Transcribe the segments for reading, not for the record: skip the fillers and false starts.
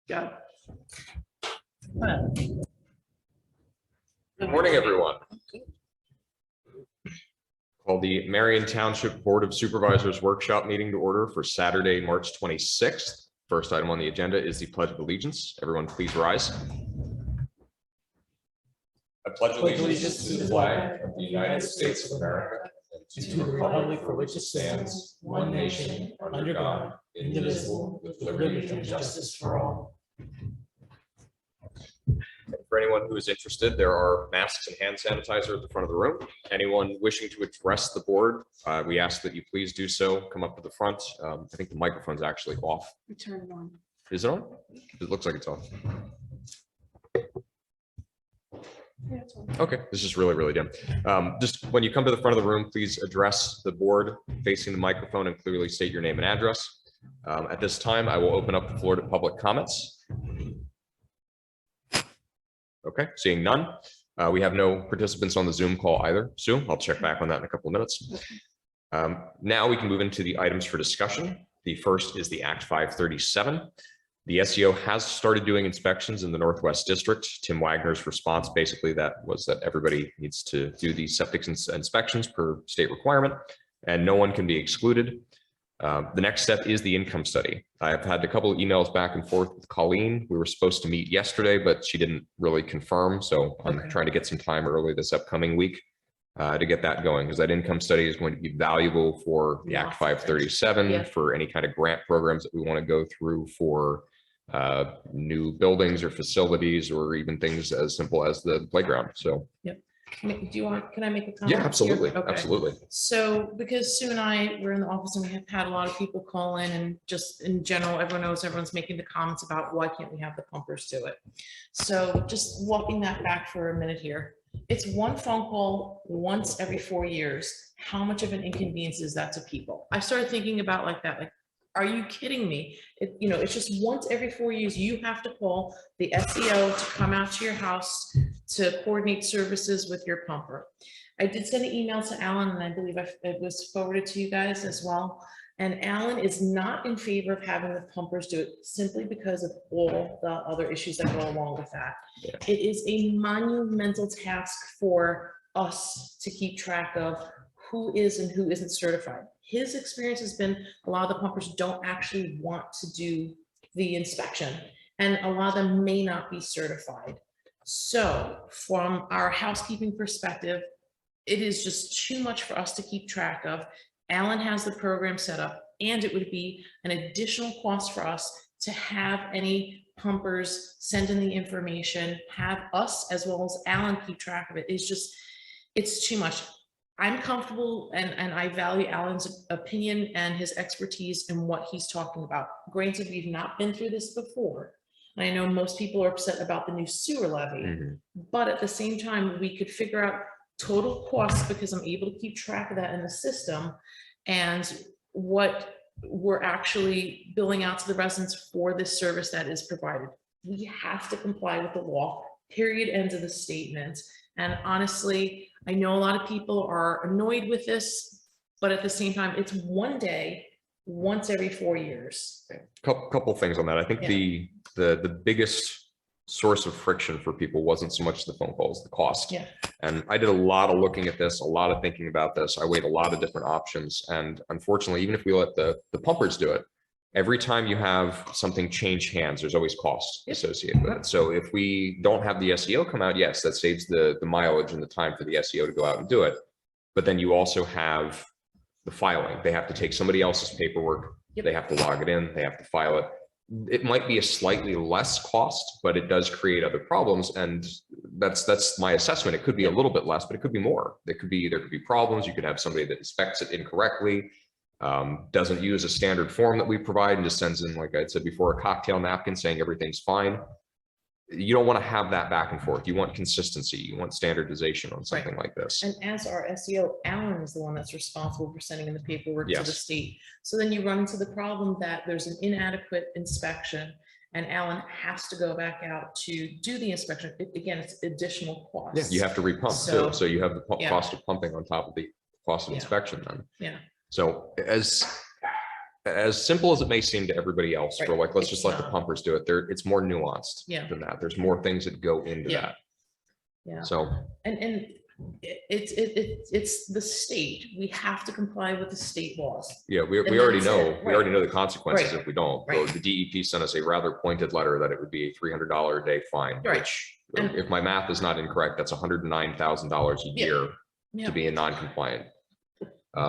Got Good morning, everyone. Call the Marion Township Board of Supervisors workshop meeting to order for Saturday, March 26th. First item on the agenda is the Pledge of Allegiance. Everyone, please rise. I pledge allegiance to the flag of the United States of America and to the republic for which it stands, one nation, under God, indivisible, with liberty and justice for all. For anyone who is interested, there are masks and hand sanitizer at the front of the room. Anyone wishing to address the board, we ask that you please do so. Come up to the front. I think the microphone's actually off. Turn it on. Is it on? It looks like it's on. Yeah, it's on. Okay, this is really dim. Just when you come to the front of the room, please address the board facing the microphone and clearly state your name and address. At this time, I will open up the floor to public comments. Okay, seeing none. We have no participants on the Zoom call either. Sue, I'll check back on that in a couple of minutes. Now we can move into the items for discussion. The first is the Act 537. The SEO has started doing inspections in the Northwest District. Tim Wagner's response basically was that everybody needs to do these septic inspections per state requirement, and no one can be excluded. The next step is the income study. I've had a couple of emails back and forth with Colleen. We were supposed to meet yesterday, but she didn't really confirm. So I'm trying to get some time early this upcoming week to get that going, because that income study is going to be valuable for the Act 537, for any kind of grant programs that we want to go through for new buildings or facilities, or even things as simple as the playground. So Can I make a comment? yeah, absolutely. Here? Okay. Absolutely. So because Sue and I were in the office and we have had a lot of people call in, and just in general, everyone knows everyone's making the comments about why can't we have the pumpers do it? So just walking that back for a minute here. It's one phone call once every 4 years. How much of an inconvenience is that to people? I started thinking about like that, like, are you kidding me? It's just once every 4 years, you have to call the SEO to come out to your house to coordinate services with your pumper. I did send an email to Alan, and I believe it was forwarded to you guys as well. And Alan is not in favor of having the pumpers do it, simply because of all the other issues that go along with that. Yeah. It is a monumental task for us to keep track of who is and who isn't certified. His experience has been a lot of the pumpers don't actually want to do the inspection, and a lot of them may not be certified. So from our housekeeping perspective, it is just too much for us to keep track of. Alan has the program set up, and it would be an additional cost for us to have any pumpers send in the information, have us as well as Alan keep track of it. It's too much. I'm comfortable and I value Alan's opinion and his expertise in what he's talking about. Granted, we've not been through this before. And I know most people are upset about the new sewer levy, but at the same time, we could figure out total costs, because I'm able to keep track of that in the system, and what we're actually billing out to the residents for this service that is provided. We have to comply with the law, period, end of the statement. And honestly, I know a lot of people are annoyed with this, but at the same time, it's one day, once every 4 years. Couple things on that. I think the biggest source of friction for people wasn't so much the phone calls, the cost. Yeah. And I did a lot of looking at this, a lot of thinking about this. I weighed a lot of different options. And unfortunately, even if we let the pumpers do it, every time you have something change hands, there's always costs associated with it. So if we don't have the SEO come out, yes, that saves the mileage and the time for the SEO to go out and do it. But then you also have the filing. They have to take somebody else's paperwork. They have to log it in. They have to file it. It might be a slightly less cost, but it does create other problems. And that's my assessment. It could be a little bit less, but it could be more. There could be problems. You could have somebody that inspects it incorrectly, doesn't use a standard form that we provide, and just sends in, like I said before, a cocktail napkin saying everything's fine. You don't want to have that back and forth. You want consistency. You want standardization on something like this. And as our SEO, Alan is the one that's responsible for sending in the paperwork to the state. So then you run into the problem that there's an inadequate inspection, and Alan has to go back out to do the inspection. Again, it's additional cost. Yeah, you have to repump too. So you have the cost of pumping on top of the cost of inspection then. Yeah. So as as simple as it may seem to everybody else, for Right. like, let's just It's let the not. pumpers do it. It's more nuanced Yeah. than that. There's more things that go into Yeah. that. Yeah. So, And it's the state. We have to comply with the state laws. yeah, we And already that's know, it. we already know the consequences Right. if we don't. Right. The DEP sent us a rather pointed letter that it would be a $300 a day fine, Right. which, And- if my math is not incorrect, that's $109,000 a Yeah. year Yeah. to be a non-compliant.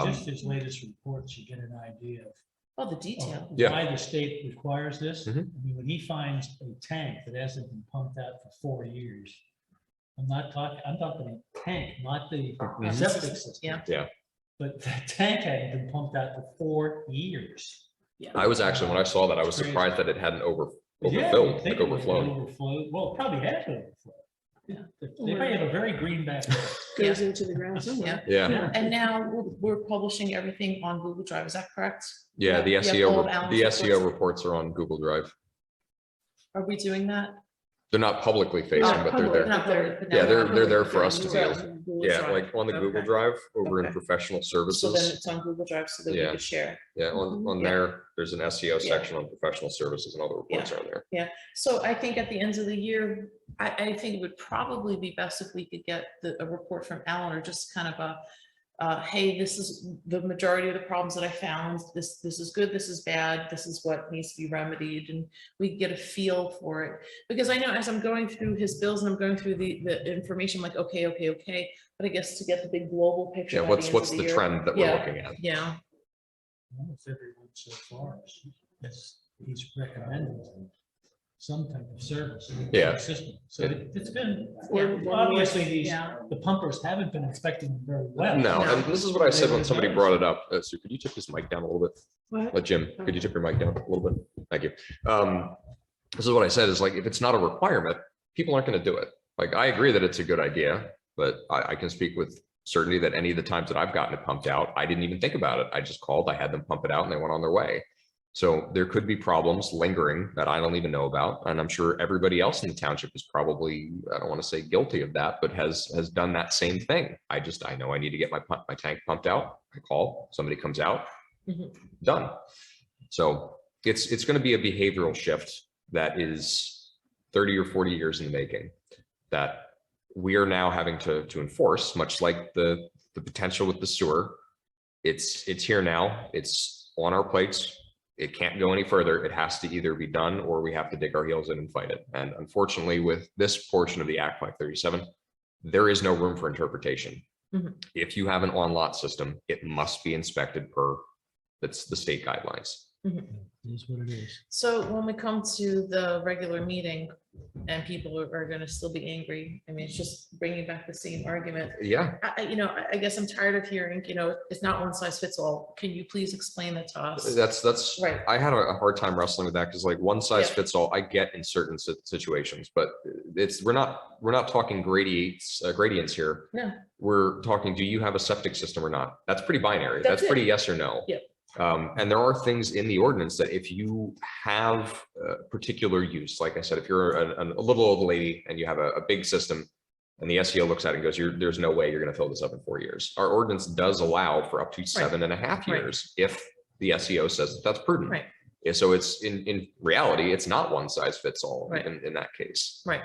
Just his latest reports, you get an idea of Oh, the detail. Yeah. why the state requires this. Mhm. I mean, when he finds a tank that hasn't been pumped out for 4 years, I'm talking a tank, not the Mhm. septic system. Yeah. Yeah. But the tank hadn't been pumped out for 4 years. I was actually, when I saw that, I was Crazy. surprised that it hadn't Yeah, overfilled, you'd like think it would overflowed. overflowed. Well, it probably has overflowed. Yeah. They might have a very green back. Goes into the ground somewhere. Yeah. Yeah, And now we're publishing everything on Google Drive. Is that correct? yeah, the Yeah, all of SEO, Alan's the SEO reports. reports are on Google Drive. Are we doing that? They're not publicly facing, Not but they're public, there. Not there, but Yeah, now they're public. there for us to So- view. Yeah, like on the Google Okay. Drive over in Okay. professional So then services. it's on Google Drive so that we Yeah. can share. Yeah, on Yeah. there, there's an SEO Yeah. section on professional services and all the reports are on there. So I think at the end of the year, I think it would probably be best if we could get a report from Alan or just kind of hey, this is the majority of the problems that I found. This is good, this is bad, this is what needs to be remedied, and we get a feel for it. Because I know as I'm going through his bills and I'm going through the information, I'm like, okay. But I guess to get the big global picture. Yeah, by the what's end what's of the year- trend that we're Yeah. looking at? Yeah, Almost everyone so far, he's recommended some type of service. in the Yeah. System. So it's been, Yeah. obviously, yeah. the pumpers haven't been inspecting them very well. No, No. and this is what I said when somebody brought it up. So could you tip this mic down a little bit? What? Jim, could you tip your mic down a little bit? Thank you. This is what I said is like, if it's not a requirement, people aren't going to do it. Like, I agree that it's a good idea, but I can speak with certainty that any of the times that I've gotten it pumped out, I didn't even think about it. I just called, I had them pump it out and they went on their way. So there could be problems lingering that I don't even know about. And I'm sure everybody else in the township is probably, I don't want to say guilty of that, but has done that same thing. I know I need to get my tank pumped out. I call, somebody comes out, Mhm. done. So it's going to be a behavioral shift that is 30 or 40 years in the making that we are now having to enforce, much like the potential with the sewer. It's here now. It's on our plates. It can't go any further. It has to either be done or we have to dig our heels in and fight it. And unfortunately, with this portion of the Act 537, there is no room for interpretation. Mhm. If you have an on-lot system, it must be inspected per that's the state guidelines. It is what it is. So when we come to the regular meeting and people are going to still be angry, I mean, it's just bringing back the same argument. Yeah, I guess I'm tired of hearing, it's not one size fits all. Can you please explain that to us? that's Right. I had a hard time wrestling with that because like one size Yeah. fits all, I get in certain situations, but we're not talking gradients here. No. We're talking, do you have a septic system or not? That's pretty binary. That's That's pretty it. yes or no. Yeah. And there are things in the ordinance that if you have a particular use, like I said, if you're a little old lady and you have a big system and the SEO looks at it and goes, there's no way you're going to fill this up in 4 years. Our ordinance does allow for up to 7.5 Right. years if the SEO says that that's prudent. Right. Yeah, so it's in reality, it's not one size fits all Right. in that case. Right.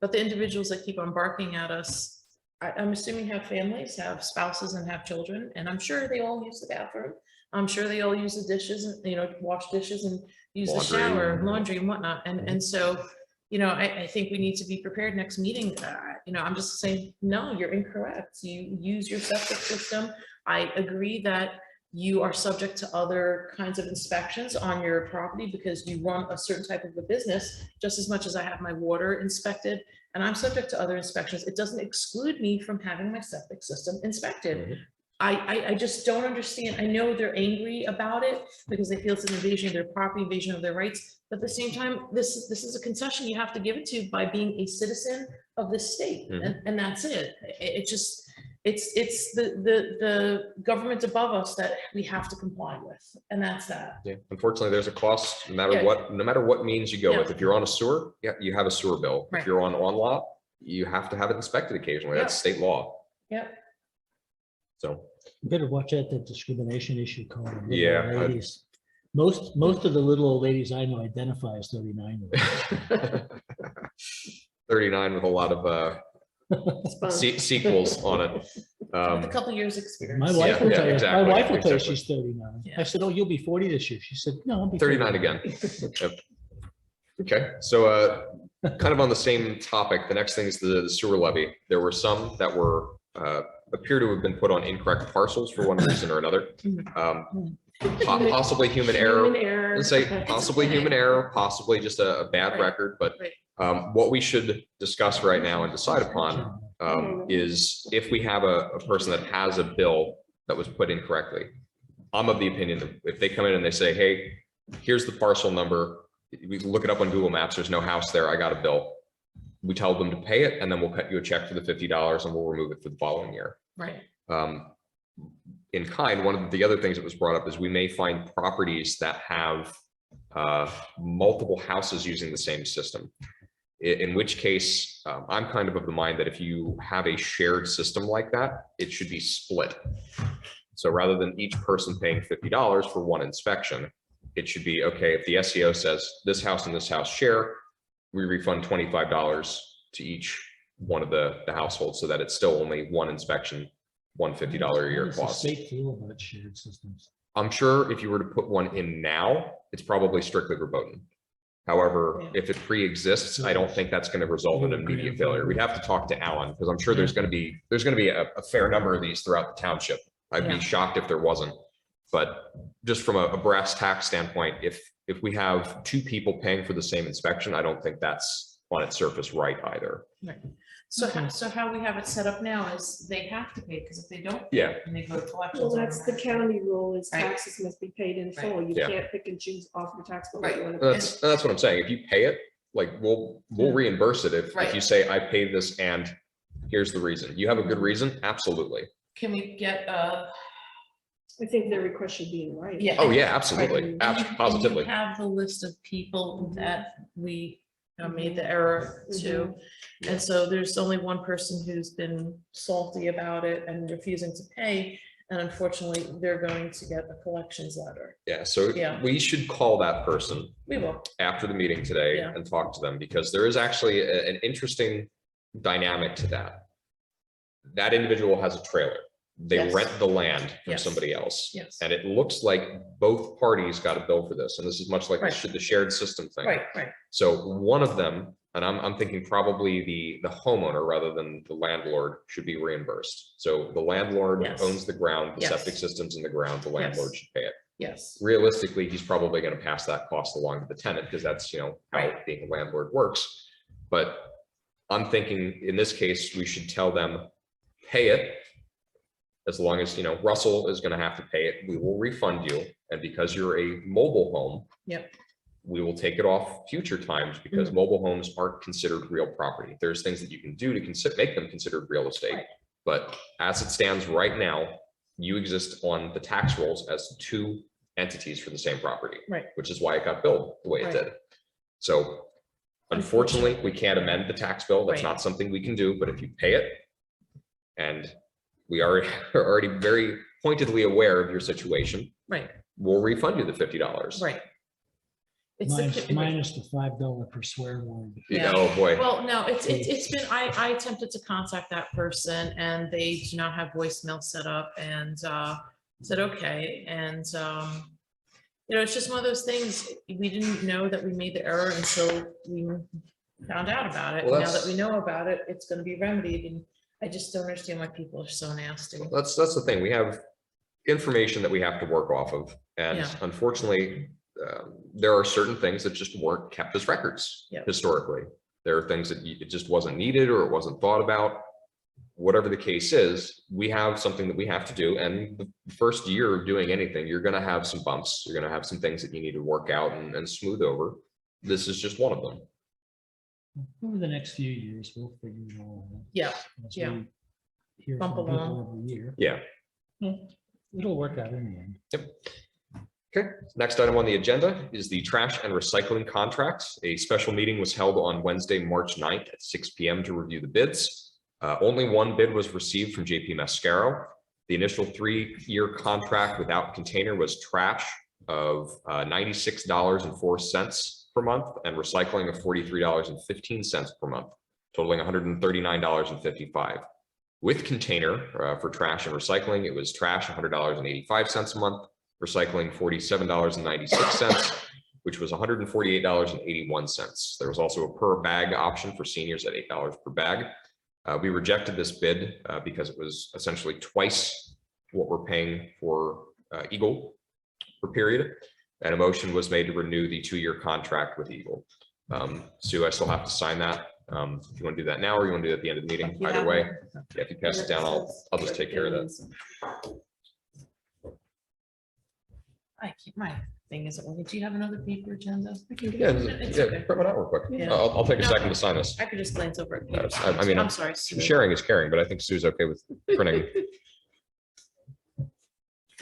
But the individuals that keep on barking at us, I'm assuming have families, have spouses and have children, and I'm sure they all use the bathroom. I'm sure they all use the dishes and, wash dishes and use the Laundry. shower, laundry and whatnot. And so, I think we need to be prepared next meeting. I'm just saying, no, you're incorrect. You use your septic system. I agree that you are subject to other kinds of inspections on your property because you run a certain type of a business, just as much as I have my water inspected and I'm subject to other inspections. It doesn't exclude me from having my septic system inspected. Mhm. I just don't understand. I know they're angry about it because they feel it's an invasion of their property, invasion of their rights. But at the same time, this is a concession you have to give it to by being a citizen of the state. And that's it. It's the government above us that we have to comply with. And that's that. Yeah, unfortunately, there's a cost, no matter Yeah. no matter what means you go Yeah. with. If you're on a sewer, yeah, you have a sewer bill. Right. If you're on lot, you have to have it inspected occasionally. That's state law. Yep. So, You better watch out that discrimination issue, Colin. Yeah, Ladies. Most of the little old ladies I know identify as 39. 39 with a lot of sequels on it. With a couple years experience. My wife will yeah, tell you, exactly, my wife will tell you exactly. she's 39. Yeah. I said, oh, you'll be 40 this year. She said, no, I'll be 39 again. Yep. Okay, so kind of on the same topic, the next thing is the sewer levy. There were some that were appear to have been put on incorrect parcels for one reason or another. Possibly human error. Let's say possibly human error, possibly just a bad Right. record. But Right. what we should discuss right now and decide upon is if we have a person that has a bill that was put incorrectly. I'm of the opinion that if they come in and they say, hey, here's the parcel number, we can look it up on Google Maps, there's no house there, I got a bill. We tell them to pay it, and then we'll cut you a check for the $50 and we'll remove it for the following year. Right. In kind, one of the other things that was brought up is we may find properties that have multiple houses using the same system. In which case, I'm kind of the mind that if you have a shared system like that, it should be split. So rather than each person paying $50 for one inspection, it should be, okay, if the SEO says this house and this house share, we refund $25 to each one of the households so that it's still only one inspection, $150 a year cost. How does the state feel about shared systems? I'm sure if you were to put one in now, it's probably strictly verboten. However, if it pre-exists, I don't think that's going to result in immediate failure. We'd have to talk to Alan because I'm sure there's going to be a fair number of these throughout the township. I'd be shocked if there wasn't. But just from a brass tax standpoint, if we have two people paying for the same inspection, I don't think that's on its surface right either. Right. So, so how we have it set up now is they have to pay, because if they don't, Yeah. and they go to collections. Well, that's the county rule is Right. taxes must be paid in full. You Yeah. can't pick and choose off your tax bill. Right. What you want to pay. That's what I'm saying. If you pay it, like we'll reimburse it. If Right. you say I paid this and here's the reason. You have a good reason? Absolutely. Can we get I think their request should be in writing. yeah. Oh yeah, absolutely. Right. Positively. And you have the list of people that we made the error to. And so there's only one person who's been salty about it and refusing to pay. And unfortunately, they're going to get a collections letter. Yeah. So Yeah. we should call that person We will. after the meeting today Yeah. and talk to them because there is actually an interesting dynamic to that. That individual has a trailer. They Yes. rent the land from Yes. somebody else. Yes. And it looks like both parties got a bill for this. And this is much like Right. the shared system thing. Right, right. So one of them, and I'm thinking probably the homeowner rather than the landlord should be reimbursed. So the landlord Yes. owns the ground, the Yes. septic system's in the ground, the landlord Yes. should pay it. Yes. Realistically, he's probably going to pass that cost along to the tenant because that's, how Right. being a landlord works. But I'm thinking in this case, we should tell them, pay it. As long as, Russell is going to have to pay it, we will refund you. And because you're a mobile home, Yep. we will take it off future times because mobile homes aren't considered real property. There's things that you can do to make them considered real estate. Right. But as it stands right now, you exist on the tax rolls as two entities for the same property. Right. Which is why it got billed the way it Right. did. So unfortunately, we can't amend the tax bill. That's Right. not something we can do, but if you pay it, and we are already very pointedly aware of your situation, Right, we'll refund you the $50. right. It's the- Minus the $5 per swear word. Yeah. Oh, boy. Well, no, it's been, I attempted to contact that person and they do not have voicemail set up and said, okay. And, it's just one of those things, we didn't know that we made the error until we found out about it. Well, And now that that's- we know about it, it's gonna be remedied and I just don't understand why people are so nasty. That's the thing. We have information that we have to work off of. And Yeah. unfortunately, there are certain things that just weren't kept as records Yep. historically. There are things that it just wasn't needed or it wasn't thought about. Whatever the case is, we have something that we have to do. And the first year of doing anything, you're going to have some bumps. You're going to have some things that you need to work out and smooth over. This is just one of them. Over the next few years, we'll figure it all out. Yeah, As yeah. we hear Bump from people along. every year. Yeah. It'll work out in the end. Okay, next item on the agenda is the trash and recycling contracts. A special meeting was held on Wednesday, March 9th at 6 p.m. to review the bids. Only one bid was received from JP Mascaro. The initial 3-year contract without container was trash of $96.04 per month and recycling of $43.15 per month, totaling $139.55. With container for trash and recycling, it was trash $100.85 a month, recycling $47.96, which was $148.81. There was also a per bag option for seniors at $8 per bag. We rejected this bid because it was essentially twice what we're paying for Eagle per period, and a motion was made to renew the 2-year contract with Eagle. Sue, I still have to sign that. If you want to do that now, or you want to do it at the end of the meeting, either way. Yeah, if you pass it down, I'll just take care of that. I keep my thing isn't working. Do you have another paper agenda? Yeah, It's yeah, okay. print one out real quick. Yeah. I'll take a No, second to sign this. I could just glance over it. I mean, I'm sorry. Sue. Sharing is caring, but I think Sue's okay with printing.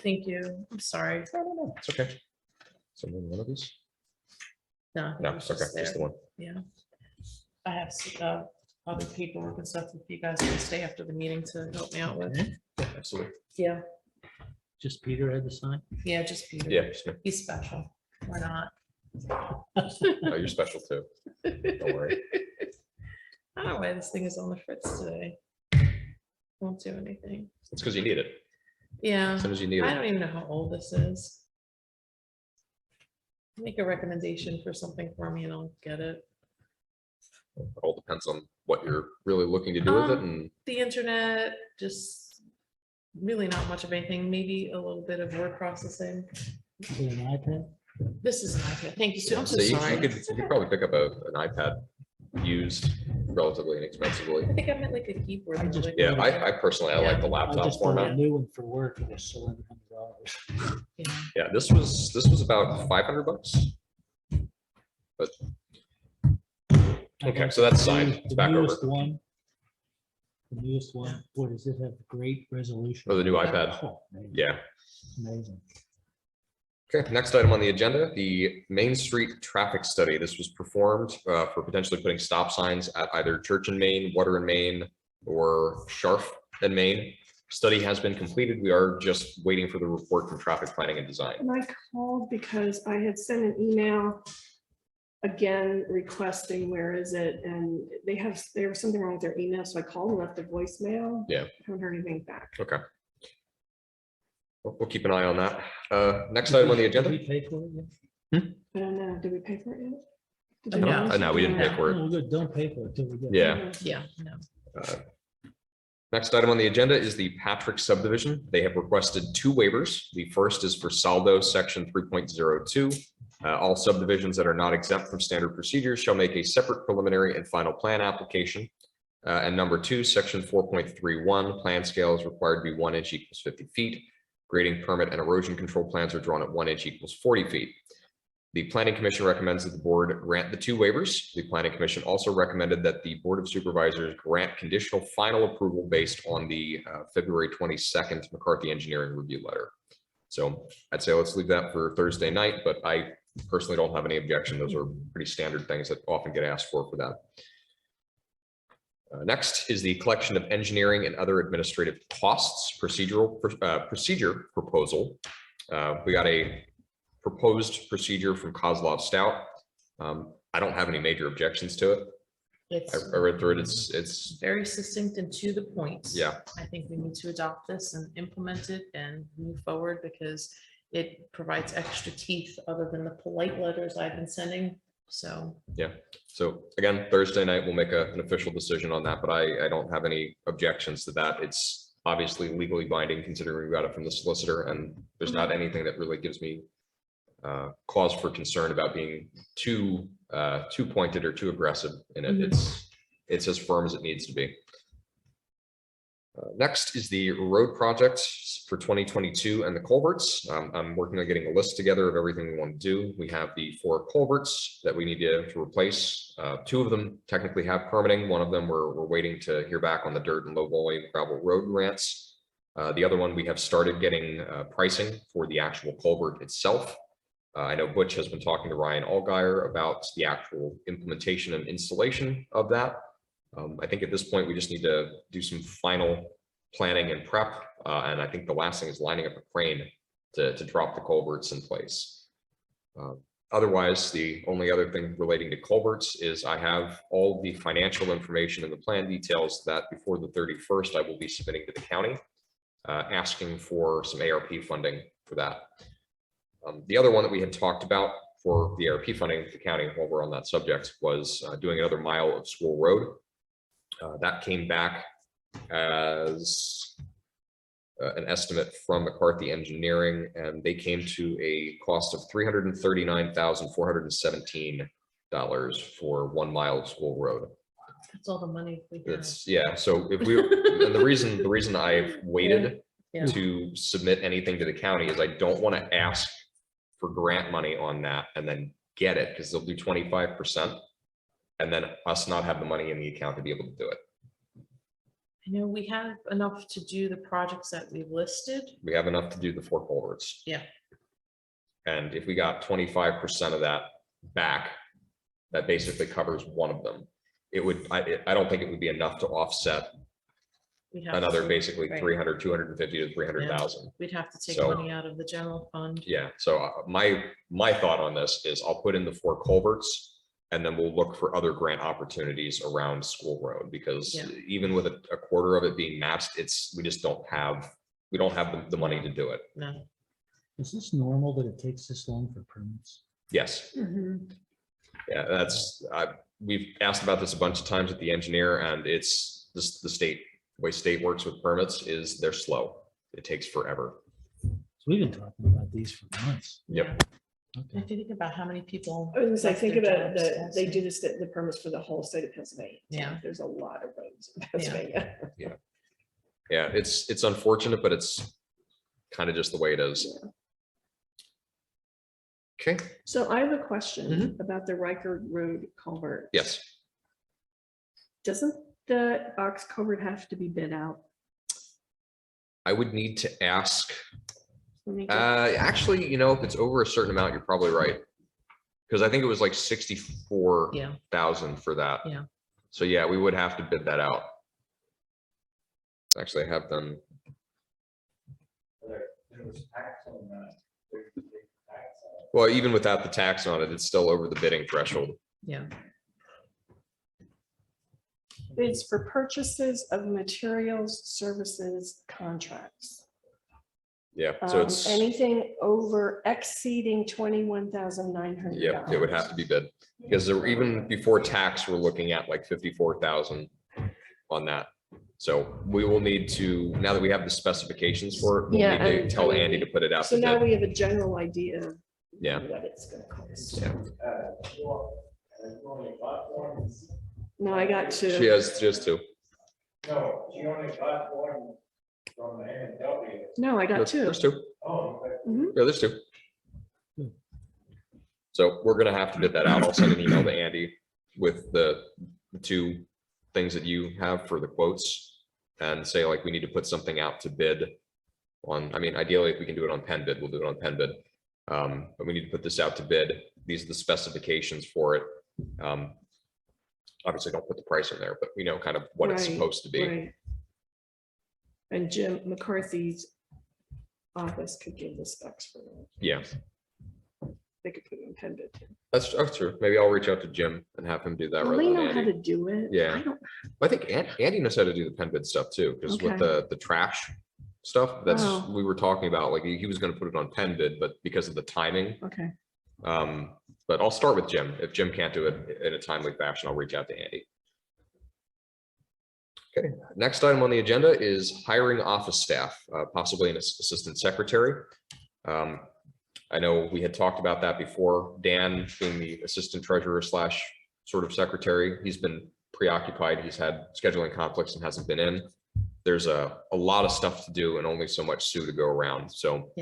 Thank you. I'm sorry. It's okay. Someone one of these? No, I think No, it was it's okay, just just the there. one. Yeah. I have other paperwork and stuff if you guys can stay after the meeting to help me out with. Absolutely. Yeah, Just Peter had to sign. yeah, just Peter. Yeah, just me. He's special. We're not. Oh, you're special too. Don't worry. I don't know why this thing is on the fritz today. Won't do anything. It's because you need it. Yeah, As soon as you need I it. don't even know how old this is. Make a recommendation for something for me and I'll get it. It all depends on what you're really looking to do with it, and The internet, just really not much of anything, maybe a little bit of word processing. Is it an iPad? This is an iPad. Thank you, Sue. I'm so so you sorry. could probably pick up an iPad used relatively inexpensively. I think I meant like a keyboard. I just- like- Yeah, I personally, I like the I laptop just bought a format. new one for work. It was $700. Yeah. Yeah, this was about $500. But okay, so that's signed. It's back over. The newest one, what does it have? Great resolution. Oh, the new iPad. Oh, man, Yeah. Amazing. Okay, next item on the agenda, the Main Street traffic study. This was performed for potentially putting stop signs at either Church and Main, Water and Main, or Scharf and Main. Study has been completed. We are just waiting for the report from traffic planning and design. And I called because I had sent an email again requesting where is it, and there was something wrong with their email, so I called and left a voicemail. Yeah. Haven't heard anything back. Okay. We'll keep an eye on that. Next item on the Did agenda. we pay for it yet? I don't know, did we pay for it yet? Did No. you know? No, we didn't pay for it. Oh, good. Don't pay for it till we get. Yeah. Yeah, no. Next item on the agenda is the Patrick subdivision. They have requested 2 waivers. The first is for Saldo section 3.02. All subdivisions that are not exempt from standard procedures shall make a separate preliminary and final plan application. And number 2, section 4.31, plan scale is required to be 1 inch equals 50 feet. Grading permit and erosion control plans are drawn at 1 inch equals 40 feet. The Planning Commission recommends that the board grant the 2 waivers. The Planning Commission also recommended that the Board of Supervisors grant conditional final approval based on the February 22nd McCarthy engineering review letter. So I'd say let's leave that for Thursday night, but I personally don't have any objection. Those are pretty standard things that often get asked for that. Next is the collection of engineering and other administrative costs procedure proposal. We got a proposed procedure from Kozlov Stout. I don't have any major objections to it. I read through it. It's Very succinct and to the point. Yeah. I think we need to adopt this and implement it and move forward because it provides extra teeth other than the polite letters I've been sending. So. yeah. So again, Thursday night, we'll make an official decision on that, but I don't have any objections to that. It's obviously legally binding considering we got it from the solicitor, and there's not anything that really gives me cause for concern about being too pointed or too aggressive in it. It's as firm as it needs to be. Next is the road project for 2022 and the culverts. I'm working on getting a list together of everything we want to do. We have the 4 culverts that we need to replace. 2 of them technically have permitting. One of them we're waiting to hear back on the dirt and low volume gravel road grants. The other one we have started getting pricing for the actual culvert itself. I know Butch has been talking to Ryan Allgaier about the actual implementation and installation of that. I think at this point, we just need to do some final planning and prep. And I think the last thing is lining up a crane to drop the culverts in place. Otherwise, the only other thing relating to culverts is I have all the financial information and the plan details that before the 31st, I will be submitting to the county, asking for some ARP funding for that. The other one that we had talked about for the ARP funding for the county, while we're on that subject, was doing another mile of school road. That came back as an estimate from McCarthy Engineering, and they came to a cost of $339,417 for 1 mile of school road. That's all the money we have. It's, yeah, so if we, and the reason I've waited Yeah. to submit anything to the county is I don't want to ask for grant money on that and then get it, because they'll do 25% and then us not have the money in the account to be able to do it. I know we have enough to do the projects that we've listed. We have enough to do the 4 culverts. Yeah. And if we got 25% of that back, that basically covers one of them. It would, I don't think it would be enough to offset We'd have another to- basically right. 250 to 300,000. We'd have to take So- money out of the general fund. Yeah, so my thought on this is I'll put in the 4 culverts and then we'll look for other grant opportunities around school road, because Yeah. even with a quarter of it being matched, we just don't have the money to do it. No, Is this normal that it takes this long for permits? Yes, Mhm. yeah, we've asked about this a bunch of times with the engineer, and it's this, the way state works with permits is they're slow. It takes forever. So we've been talking about these for months. Yep. Okay. if you think about how many people. I was gonna say, left think their about jobs the, they last do year. this, the permits for the whole state of Pennsylvania. So Yeah. There's a lot of roads in Pennsylvania. Yeah, it's unfortunate, but it's kind of just the way it is. Okay, So I have a question about the Riker Road culvert. yes. Doesn't the box culvert have to be bid out? I would need to ask, Let me get- actually, you know, if it's over a certain amount, you're probably right. Because I think it was like 64,000 Yeah. for that. Yeah. So yeah, we would have to bid that out. Actually, I have done, well, even without the tax on it, it's still over the bidding threshold. Yeah, Bids for purchases of materials, services, contracts. Yeah, so it's, Anything over exceeding $21,900. yeah, it would have to be bid. Because there, even before tax, we're looking at like 54,000 on that. So we will need to, now that we have the specifications for it, we'll Yeah, need to and- tell I mean, Andy to put it out So to now bid. we have a general idea of Yeah, what it's gonna cost. yeah. No, I got She two. has just 2. No, she only got one from the NW. No, I got two. There's 2. Oh, okay. Yeah, there's 2. So we're gonna have to bid that out. I'll send an email to Andy with the 2 things that you have for the quotes and say like, we need to put something out to bid on, I mean, ideally, if we can do it on pen bid, we'll do it on pen bid. But we need to put this out to bid. These are the specifications for it. Obviously don't put the price in there, but we know kind of what it's Right, supposed to be. Right. And Jim McCarthy's office could give the specs for that. Yeah, They could put it in pen bid too. that's true. Maybe I'll reach out to Jim and have him do that. Well, rather they than know how Andy. to do it. Yeah. I don't, I think Andy knows how to do the pen bid stuff too, because with the trash stuff, that's, Oh. we were talking about, like, he was gonna put it on pen bid, but because of the timing. okay. But I'll start with Jim. If Jim can't do it in a timely fashion, I'll reach out to Andy. Okay, next item on the agenda is hiring office staff, possibly an assistant secretary. I know we had talked about that before. Dan being the assistant treasurer / sort of secretary, he's been preoccupied. He's had scheduling conflicts and hasn't been in. There's a lot of stuff to do and only so much Sue to go around. So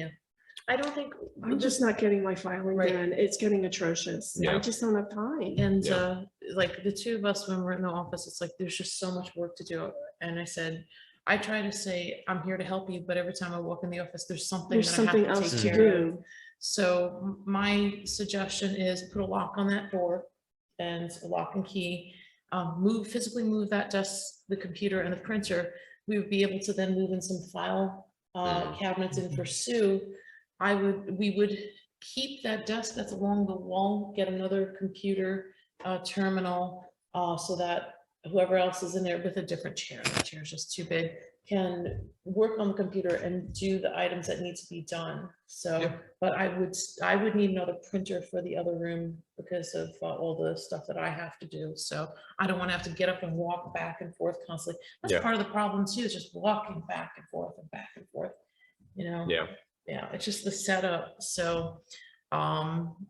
I don't think. I'm just not getting my filing Right. done. It's getting atrocious. I Yeah. just don't have time. And Yeah. like the 2 of us, when we're in the office, it's like, there's just so much work to do. And I said, I try to say, I'm here to help you, but every time I walk in the office, there's something. There's that I have something to else take to care of. do. So my suggestion is put a lock on that door and a lock and key. Physically move that desk, the computer and the printer. We would be able to then move in some file cabinets in for Sue. we would keep that desk that's along the wall, get another computer terminal, so that whoever else is in there with a different chair, the chair is just too big, can work on the computer and do the items that need to be done. So, Yeah. but I would need another printer for the other room because of all the stuff that I have to do. So I don't want to have to get up and walk back and forth constantly. That's Yeah. part of the problem too, is just walking back and forth and back and forth, you know? Yeah. Yeah, it's just the setup. So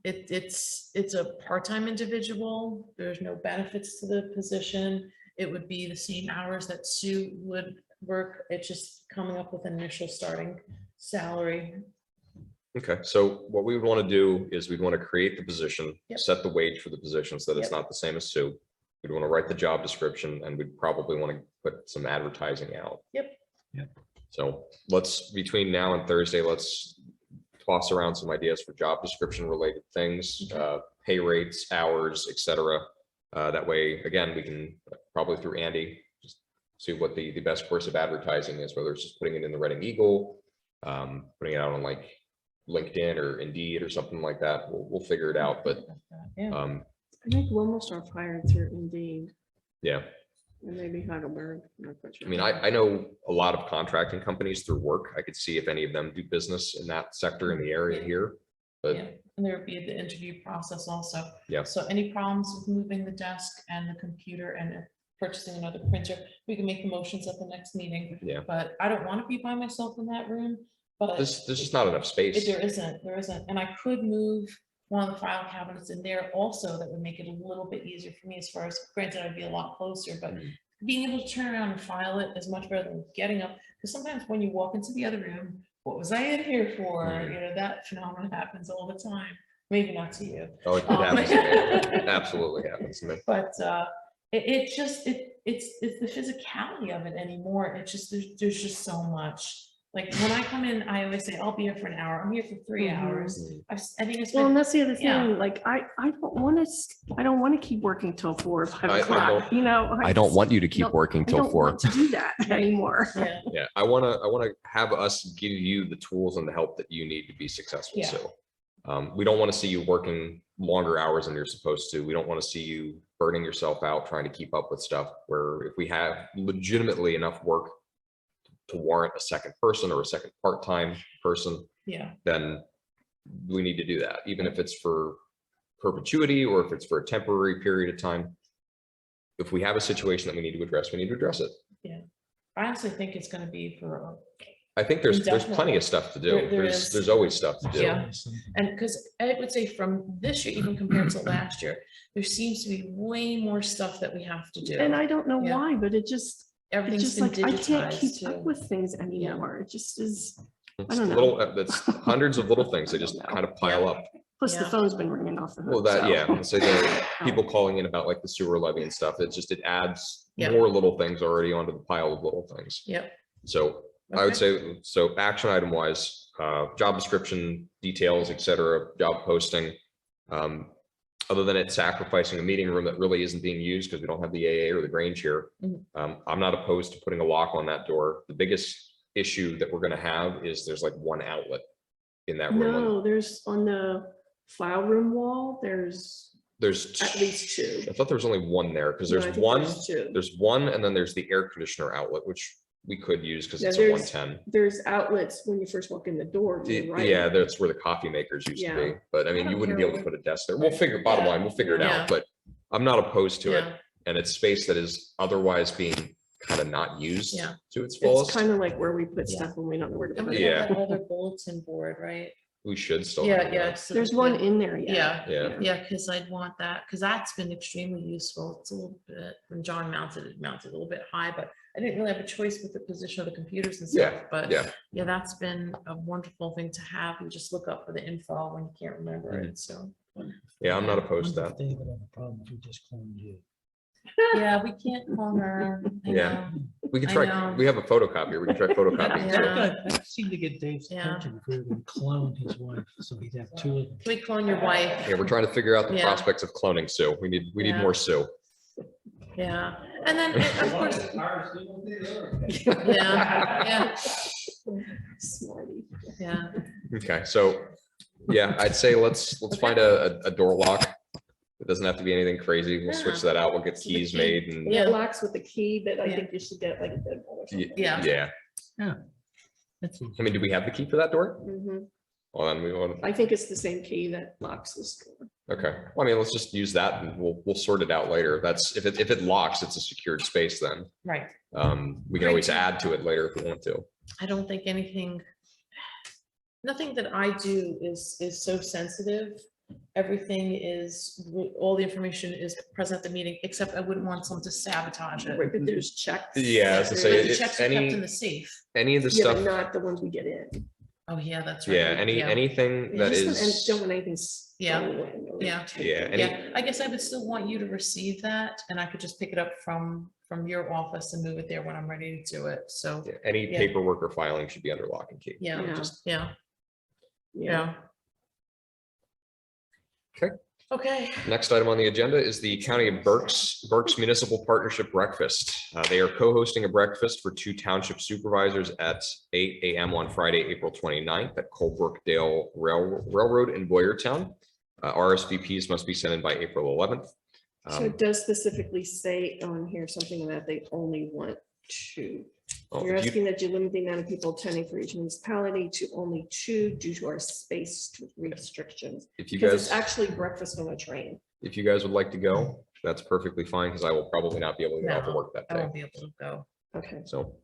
it's a part-time individual. There's no benefits to the position. It would be the same hours that Sue would work. It's just coming up with an initial starting salary. Okay, so what we would want to do is we'd want to create the position, Yep. set the wage for the position so that it's Yep. not the same as Sue. We'd want to write the job description, and we'd probably want to put some advertising out. Yep. Yep. So between now and Thursday, let's toss around some ideas for job description related things, pay rates, hours, etc. That way, again, we can probably through Andy, just see what the best course of advertising is, whether it's just putting it in the Reading Eagle, putting it out on like LinkedIn or Indeed or something like that. We'll figure it out, but Yeah. I think almost are hired through Indeed yeah. and maybe Heidelberg. I'm not quite sure. I mean, I know a lot of contracting companies through work. I could see if any of them do business in that sector in the area Yeah. here, but Yeah, and there would be the interview process also. Yeah. So any problems with moving the desk and the computer and purchasing another printer, we can make the motions at the next meeting. Yeah. But I don't want to be by myself in that room, but there's just not enough space. there isn't. And I could move one of the file cabinets in there also. That would make it a little bit easier for me as far as, granted, I'd be a lot closer, but being able to turn around and file it is much better than getting up. Because sometimes when you walk into the other room, what was I in here for? Mhm. You know, that phenomenon happens all the time. Maybe not to you. Oh, it happens to me. It absolutely happens to me. But it's the physicality of it anymore. It's just, there's just so much. Like when I come in, I always say, I'll be here for an hour. I'm here for 3 Mhm. hours. I think it's Well, and been, that's the other Yeah. thing, like, I don't want to keep working till 4 or 5 I o'clock, don't- you know? I don't just want you to keep don't- working I till don't 4. want to do that anymore. yeah, Yeah, I wanna have us give you the tools and the help that you need to be successful. Yeah. So we don't want to see you working longer hours than you're supposed to. We don't want to see you burning yourself out trying to keep up with stuff, where if we have legitimately enough work to warrant a second person or a second part-time person, yeah, then we need to do that, even if it's for perpetuity or if it's for a temporary period of time. If we have a situation that we need to address, we need to address it. I honestly think it's gonna be for, I think there's plenty Indefinitely. of stuff to do. There is. There's always stuff to do. Yeah. and because I would say from this year, even compared to last year, there seems to be way more stuff that we have to do. And I don't know Yeah. why, but it's Everything's just been like, I can't digitized keep up too. with things anymore. It just is, It's don't know. That's hundreds of little things. They just kind of pile up. plus the Yeah. phone's been ringing off the hook. Well, that, so- yeah, so the people calling in about like the sewer levy and stuff, it adds Yeah. more little things already onto the pile of little things. Yep. So I would say, so action item wise, job description, details, et cetera, job posting. Other than it sacrificing a meeting room that really isn't being used because we don't have the AA or the Grange here. Mhm. I'm not opposed to putting a lock on that door. The biggest issue that we're gonna have is there's like one outlet in that room. No, there's on the file room wall, there's There's, at least 2. I thought there was only one there because No, I there's think one, two. there's one, and then there's the air conditioner outlet, which we could use because Yeah, it's a there's- 110. There's outlets when you first walk in the door, to the right. Yeah, that's where the coffee makers used to be. Yeah. But I mean, you don't wouldn't be care able to what- put a desk there. Bottom line, we'll figure it Yeah. out, but I'm not opposed to it. Yeah, And it's space that is otherwise being kind of not used Yeah. to its It's fullest. kind of like where we put Yeah. stuff when we don't know where to and put we it. have that other bulletin board, right? We should still. Yeah, have yeah. that. so There's we one can- in there, yeah. Yeah. Yeah, because I'd want that, because that's been extremely useful. It's a little bit, when John mounted it a little bit high, but I didn't really have a choice with the position of the computers and stuff. Yeah, But yeah. yeah, that's been a wonderful thing to have. You just look up for the info when you can't remember Mm-hmm. it, so. Yeah, I'm not opposed to Wonder that. if David have a problem if we just cloned you. Yeah, we can't call her. I Yeah. know. We can I try, know. we have a photocopier. We can try photocopying. Yeah. too. I seem to get Dave's Yeah. attention if we were going to clone his wife, so he'd have 2 of them. Can we clone your wife? Yeah, we're trying to figure out the Yeah. prospects of cloning Sue. We need Yeah. more Sue. Yeah, and then, of course, yeah, yeah, Smarty. yeah. Okay, so, yeah, I'd say let's find a door lock. It doesn't have to be anything crazy. We'll switch that out. We'll get So the keys key. made and. And it locks with the key, but I Yeah. think you should get like a deadbolt or something. Yeah. Yeah, That's easy. I mean, do we have the key for that door? Mhm. Well, then we want. I think it's the same key that locks this door. Okay, well, I mean, let's just use that and we'll sort it out later. That's, if it locks, it's a secured space then. Right. We can always add to it later if we want to. I don't think nothing that I do is so sensitive. Everything is, all the information is present at the meeting, except I wouldn't want someone to sabotage it. Right, but there's checks. Yeah, as I say, But the it- checks are kept in any, the safe. any of the Yeah, but stuff, not the ones we get in. Oh, yeah, that's right. yeah, anything that Just don't- and is, don't want anything Yeah. stolen or Yeah. taken. Yeah, any- Yeah, I guess I would still want you to receive that, and I could just pick it up from your office and move it there when I'm ready to do it. So, any Yeah. paperwork or filing should be under lock and key. yeah, Yeah. just, yeah, Yeah. yeah. Okay. Okay. Next item on the agenda is the County of Berks Municipal Partnership Breakfast. They are co-hosting a breakfast for 2 township supervisors at 8 a.m. on Friday, April 29th at Colebrookdale Railroad in Boyertown. RSVPs must be sent in by April 11th. So it does specifically say on here something that they only want 2. Well, You're if you- asking that you limit the amount of people attending for each municipality to only 2 due to our space restrictions. If you Because it's guys, actually breakfast on a train. if you guys would like to go, that's perfectly fine because I will probably not be able to get off of No, work that I day. won't be able to go. Okay, So,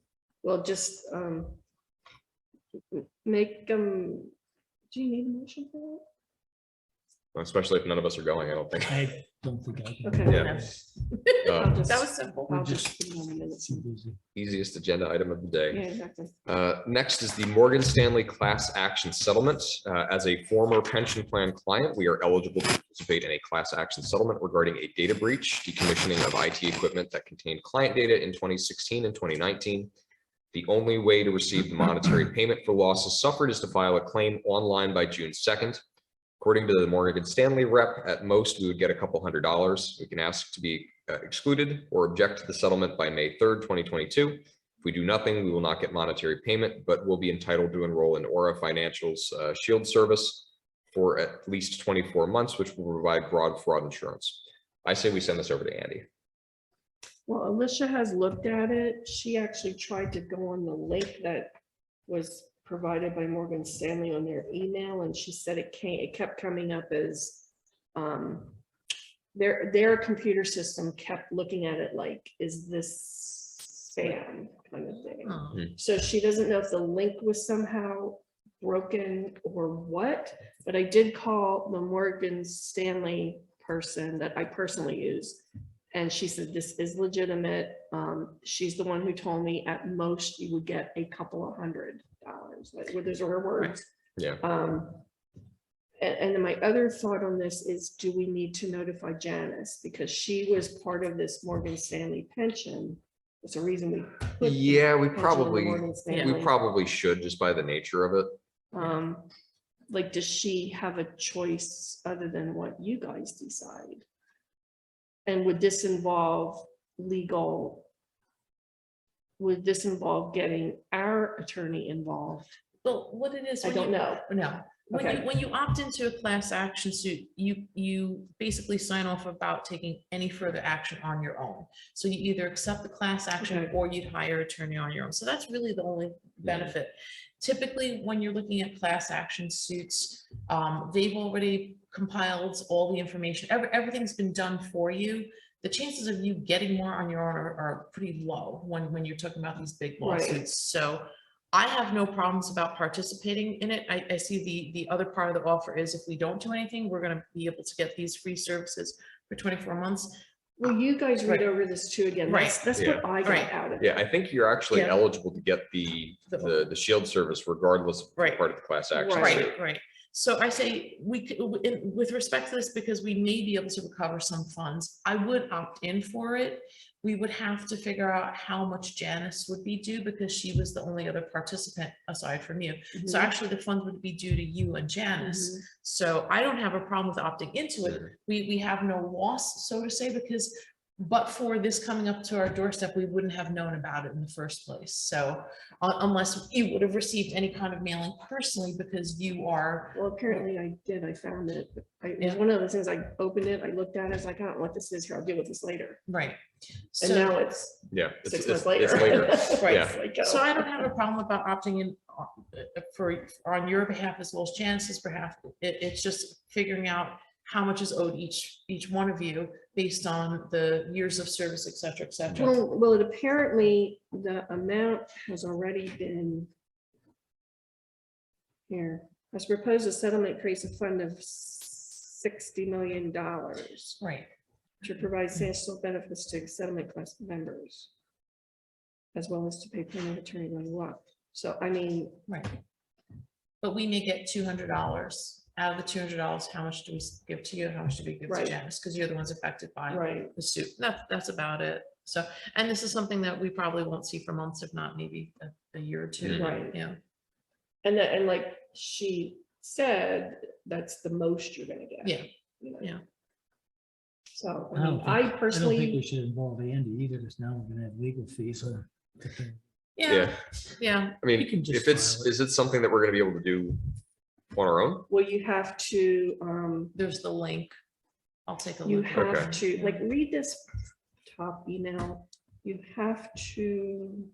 well, just make them, do you need a motion for especially if none of us are going, I don't think. I don't think I can. Okay. Yeah. that? I'll just- That was simple. I'll We're just put it on the minutes. Too busy. Easiest agenda item of the day. Yeah, exactly. Next is the Morgan Stanley class action settlement. As a former pension plan client, we are eligible to participate in a class action settlement regarding a data breach, decommissioning of IT equipment that contained client data in 2016 and 2019. The only way to receive the monetary payment for losses suffered is to file a claim online by June 2nd. According to the Morgan Stanley rep, at most, we would get a couple $100s. We can ask to be excluded or object to the settlement by May 3rd, 2022. If we do nothing, we will not get monetary payment, but will be entitled to enroll in Aura Financial's Shield service for at least 24 months, which will provide broad fraud insurance. I say we send this over to Andy. Well, Alicia has looked at it. She actually tried to go on the link that was provided by Morgan Stanley on their email, and she said it kept coming up as their computer system kept looking at it like, is this spam kind of thing? Oh, So she doesn't know if the link was somehow broken or what, but I did call the Morgan Stanley person that I personally use. And she said, this is legitimate. She's the one who told me at most you would get a couple of $100. Like, well, those are her words. Yeah. And then my other thought on this is, do we need to notify Janice? Because she was part of this Morgan Stanley pension. It's a reason we. put the Yeah, we pension on the probably, Morgan we Stanley. probably should just by the nature of it. Like, does she have a choice other than what you guys decide? And would this involve legal? Would this involve getting our attorney involved? well, what it is. I when don't you- know. No, Okay. when you opt into a class action suit, you basically sign off about taking any further action on your own. So you either accept the class action Okay. or you'd hire attorney on your own. So that's really the only benefit. Typically, when you're looking at class action suits, they've already compiled all the information. Everything's been done for you. The chances of you getting more on your own are pretty low when you're talking about these big Right. lawsuits. So I have no problems about participating in it. I see the other part of the offer is if we don't do anything, we're gonna be able to get these free services for 24 months. Will you guys read Right. over this too again? That's what I got Right. out of it. Yeah, I think you're actually Yeah. eligible to get the shield service regardless of Right. part of the class action. Right. suit. Right, right. So I say with respect to this, because we may be able to recover some funds, I would opt in for it. We would have to figure out how much Janice would be due because she was the only other participant aside from you. So Mhm. actually the funds would be due to you and Janice. Mhm. So I don't have a problem with opting into it. We have no loss, so to say, because but for this coming up to our doorstep, we wouldn't have known about it in the first place. So unless you would have received any kind of mailing personally, because you are, Well, apparently I did. I found it. It was Yeah. one of those things. I opened it, I looked at it, I was like, I don't know what this is here. I'll deal with this later. right. And So, now it's Yeah. 6 months later. It's later. Right. Yeah. It's like, so oh. I don't have a problem about opting in on your behalf as well as Janice's behalf. It's just figuring out how much is owed each one of you based on the years of service, et cetera, et cetera. Well, it apparently, the amount has already been here. As proposed, a settlement creates a fund of $60 million Right. to provide substantial benefits to settlement class members, as well as to pay payment attorney when what. So, I mean, Right. But we may get $200. Out of the $200, how much do we give to you? How much do we give to Right. Janice? Because you're the ones affected by right, the suit. That's about it. So, and this is something that we probably won't see for months, if not maybe a year or two. Right. Yeah. and like she said, that's the most you're gonna get. Yeah. you know. Yeah. So, I I don't mean, think- I I don't think we personally, should involve Andy either, because now we're gonna have legal fees. Yeah. Yeah. I mean, We can just if it's, file it. is it something that we're gonna be able to do on our own? well, you have to, There's the link. I'll take a you look. at it. have to, like, read this top email. You have to.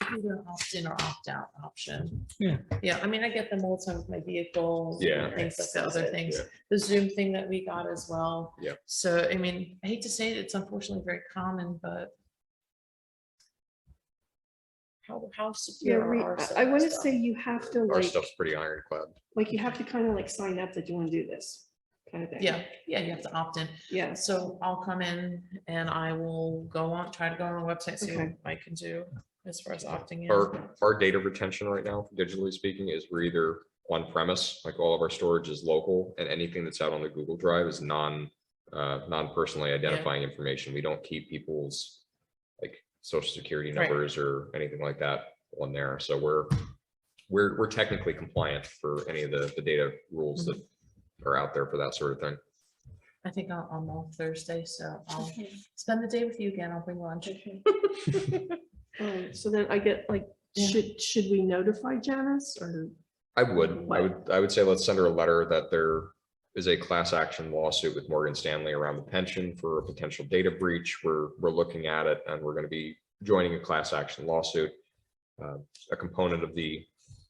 Either opt-in or opt-out option. Yeah. Yeah, I mean, I get them all the time with my vehicle. Yeah. Things like the other things, Yeah. the Zoom thing that we got as well. Yeah. So, I mean, I hate to say it, it's unfortunately very common, but how Yeah, secure are our I want to stuff? say you have to Our like, stuff's pretty ironclad. you have to kind of like sign up that you want to do this kind of thing. Yeah, yeah, you have to opt in. Yeah, So I'll come in and I will go on, try to go on the website, see what Okay. I can do as far as opting in. Our data retention right now, digitally speaking, is we're either on premise, like all of our storage is local, and anything that's out on the Google Drive is non-personally identifying information. We don't keep people's like social security Right. numbers or anything like that on there. So we're technically compliant for any of the data rules that are out there for that sort of thing. I think I'm off Thursday, so I'll Okay. spend the day with you again. I'll bring lunch. Okay. So then I get like, Yeah. should we notify Janice or? I would say let's send her a letter that there is a class action lawsuit with Morgan Stanley around the pension for a potential data breach. We're looking at it and we're going to be joining a class action lawsuit. A component of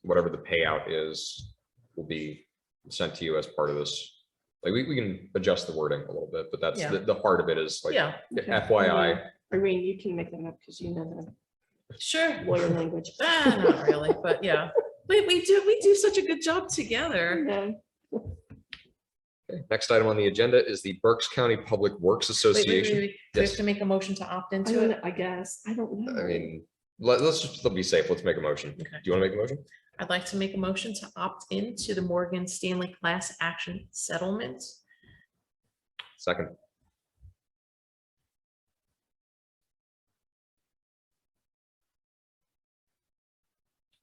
whatever the payout is will be sent to you as part of this. Like we can adjust the wording a little bit, but that's Yeah. the heart of it is like Yeah, Okay. FYI. Irene, you can make that up because you know sure. the lawyer language. Not really, but yeah. We do such a good job together. Yeah. Okay, next item on the agenda is the Berks County Public Works Wait, Association. Do we have Yes. to make a motion to opt I into don't it? know, I guess, I don't know. I mean, let's just be safe. Let's make a motion. Do Okay. you want to make a motion? I'd like to make a motion to opt into the Morgan Stanley class action settlement. Second.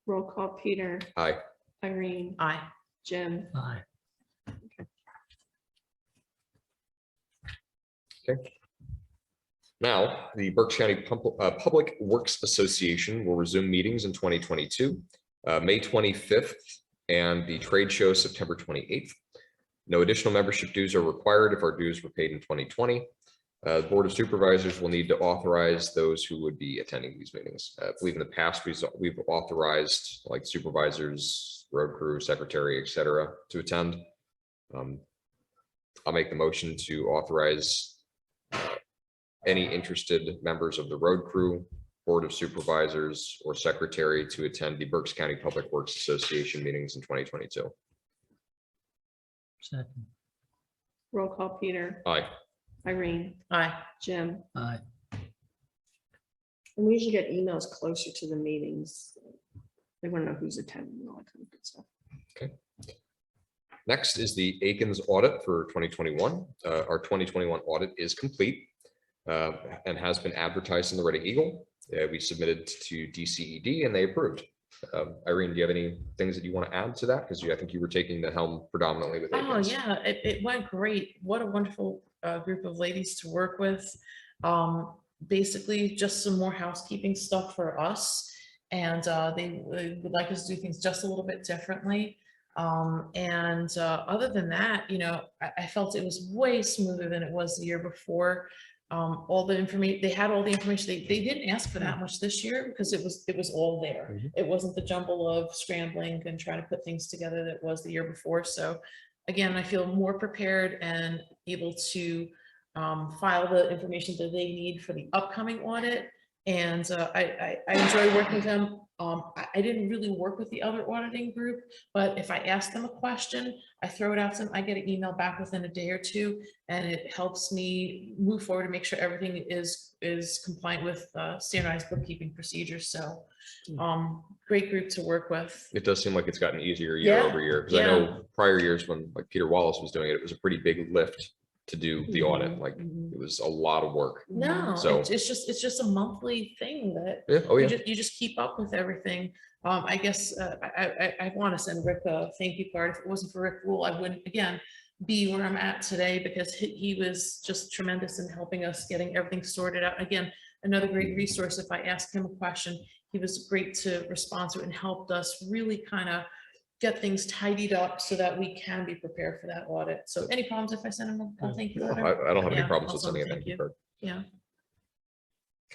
Roll call, Peter, Aye. Irene, Aye. Jim. Aye. Now, the Berks County Public Works Association will resume meetings in 2022, May 25th, and the trade show September 28th. No additional membership dues are required if our dues were paid in 2020. The Board of Supervisors will need to authorize those who would be attending these meetings. I believe in the past, we've authorized like supervisors, road crew, secretary, et cetera, to attend. I'll make the motion to authorize any interested members of the road crew, Board of Supervisors, or secretary to attend the Berks County Public Works Association meetings in 2022. Second. Roll call, Peter, Aye. Irene, Aye. Jim. Aye. And we usually get emails closer to the meetings. They want to know who's attending and all that kind of good stuff. Next is the Aikens audit for 2021. Our 2021 audit is complete and has been advertised in the Reading Eagle. We submitted to DCED and they approved. Irene, do you have any things that you want to add to that? Because I think you were taking the helm predominantly with Oh, agents. yeah, it went great. What a wonderful group of ladies to work with. Basically, just some more housekeeping stuff for us. And they would like us to do things just a little bit differently. Other than that, you know, I felt it was way smoother than it was the year before. All the information, they had all the information. They didn't ask for that much this year because it was all there. Mhm. It wasn't the jumble of scrambling and trying to put things together that was the year before. So again, I feel more prepared and able to file the information that they need for the upcoming audit. And I enjoy working with them. I didn't really work with the other auditing group, but if I ask them a question, I throw it out to them, I get an email back within a day or two, and it helps me move forward to make sure everything is compliant with standardized bookkeeping procedures. So great group to work with. It does seem like it's gotten easier year Yeah, over year, because I know prior years when like Peter Wallace was doing it, it was a pretty big lift to do the audit. Like it was a lot lot of work. No, So- it's just a monthly thing that Yeah, oh yeah. you just keep up with everything. I guess I want to send Rick a thank you card. If it wasn't for Rick Rule, I wouldn't, again, be where I'm at today, because he was just tremendous in helping us getting everything sorted out. Again, another great resource. If I asked him a question, he was great to respond to it and helped us really kind of get things tidied up so that we can be prepared for that audit. So any problems if I send him a thank you No, letter? I don't have any Yeah, problems with awesome, sending a thank thank you you. card. Yeah.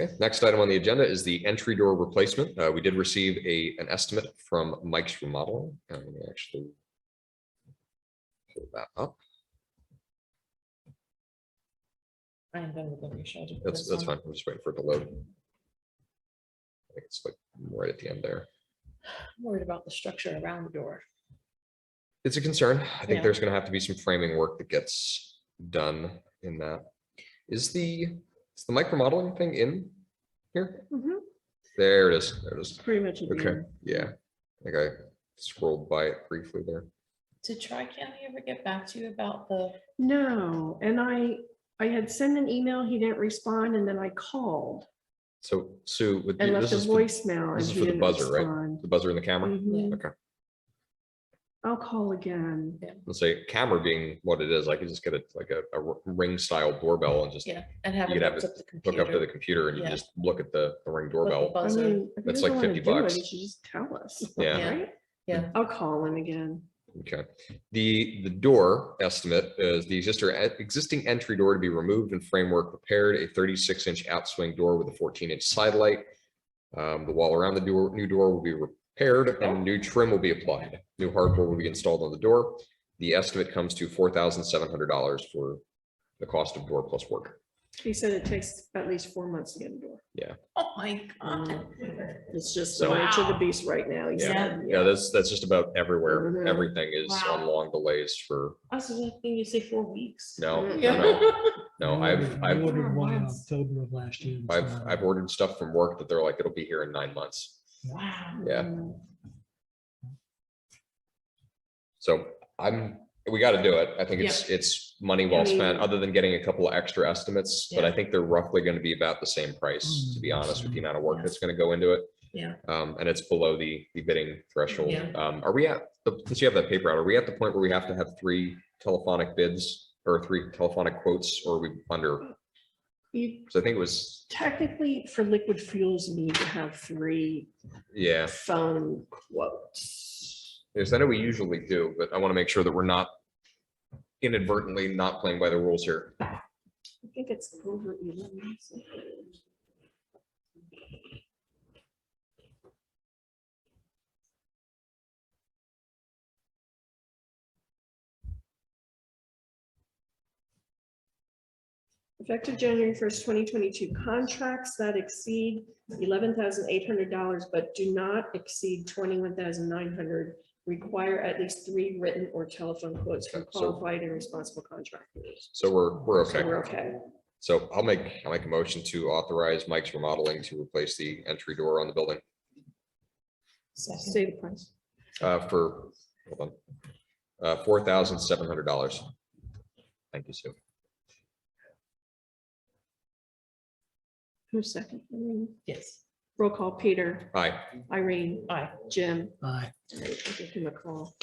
Okay, next item on the agenda is the entry door replacement. We did receive an estimate from Mike's Remodeling. Let me actually pull that up. I am done with the show. That's fine. I'm just waiting for it to load. I think it's like right at the end there. I'm worried about the structure around the door. It's a concern. I think Yeah. there's gonna have to be some framing work that gets done in that. Is the Mike Remodeling thing in here? Mhm. There it is. There it is. Pretty much. at the Okay, end. yeah. I think I scrolled by it briefly there. Did Tri-County ever get back to you about the, No, and I had sent an email, he didn't respond, and then I called So Sue, with and this left a is voicemail. this and is he for the didn't buzzer, right? respond. The buzzer in the camera? Mhm. Okay. I'll call again. Let's say camera being what it is, I could just get a ring style doorbell and just yeah, and have You it could have hooked up the hook up to the computer. computer and you Yeah. just look at the ring with the doorbell. I buzzer. mean, if he That's doesn't like wanna 50 do it, bucks. He should just tell us. Yeah. Right? Yeah, I'll call him again. Okay. The door estimate is the existing entry door to be removed and framework repaired, a 36-inch outswing door with a 14-inch side light. The wall around the new door will be repaired and new trim will be applied. New hardboard will be installed on the door. The estimate comes to $4,700 for the cost of door plus work. He said it takes at least 4 months to get a door. oh my God. It's just the So- nature of the beast right now. He Yeah. said, Yeah, that's just about everywhere. Mhm. Everything is on Wow. long delays for, I was thinking you say 4 weeks. no, Mm. no, no. No, I I've ordered one in Months. October of last year. and it's not- I've ordered stuff from work that they're like, it'll be here in 9 months. Wow. Yeah. So we got to do it. I think it's money well I mean- spent, other than getting a couple of extra estimates, but I Yeah. think they're roughly going to be about the same price, to be honest, with the amount of work Yeah. that's going to go into it. Yeah. And it's below the bidding threshold. Yeah. Are we since you have that paper out, are we at the point where we have to have 3 telephonic bids or 3 telephonic quotes, or are we under? You So I think it was, technically for liquid fuels, you need to have 3 yeah, phone quotes. yes, I know we usually do, but I want to make sure that we're not inadvertently not playing by the rules here. I think it's over 11. Effective January 1st, 2022, contracts that exceed $11,800 but do not exceed $21,900 require at least 3 written or telephone quotes from Okay, so- qualified and responsible contractors. So we're So okay. we're okay. So I'll make a motion to authorize Mike's Remodeling to replace the entry door on the building Second. Say the price. for, hold on, $4,700. Thank you, Sue. Who's second? Irene? Yes. Roll call, Peter, Aye. Irene, Aye. Jim. Aye. I'll give him a call.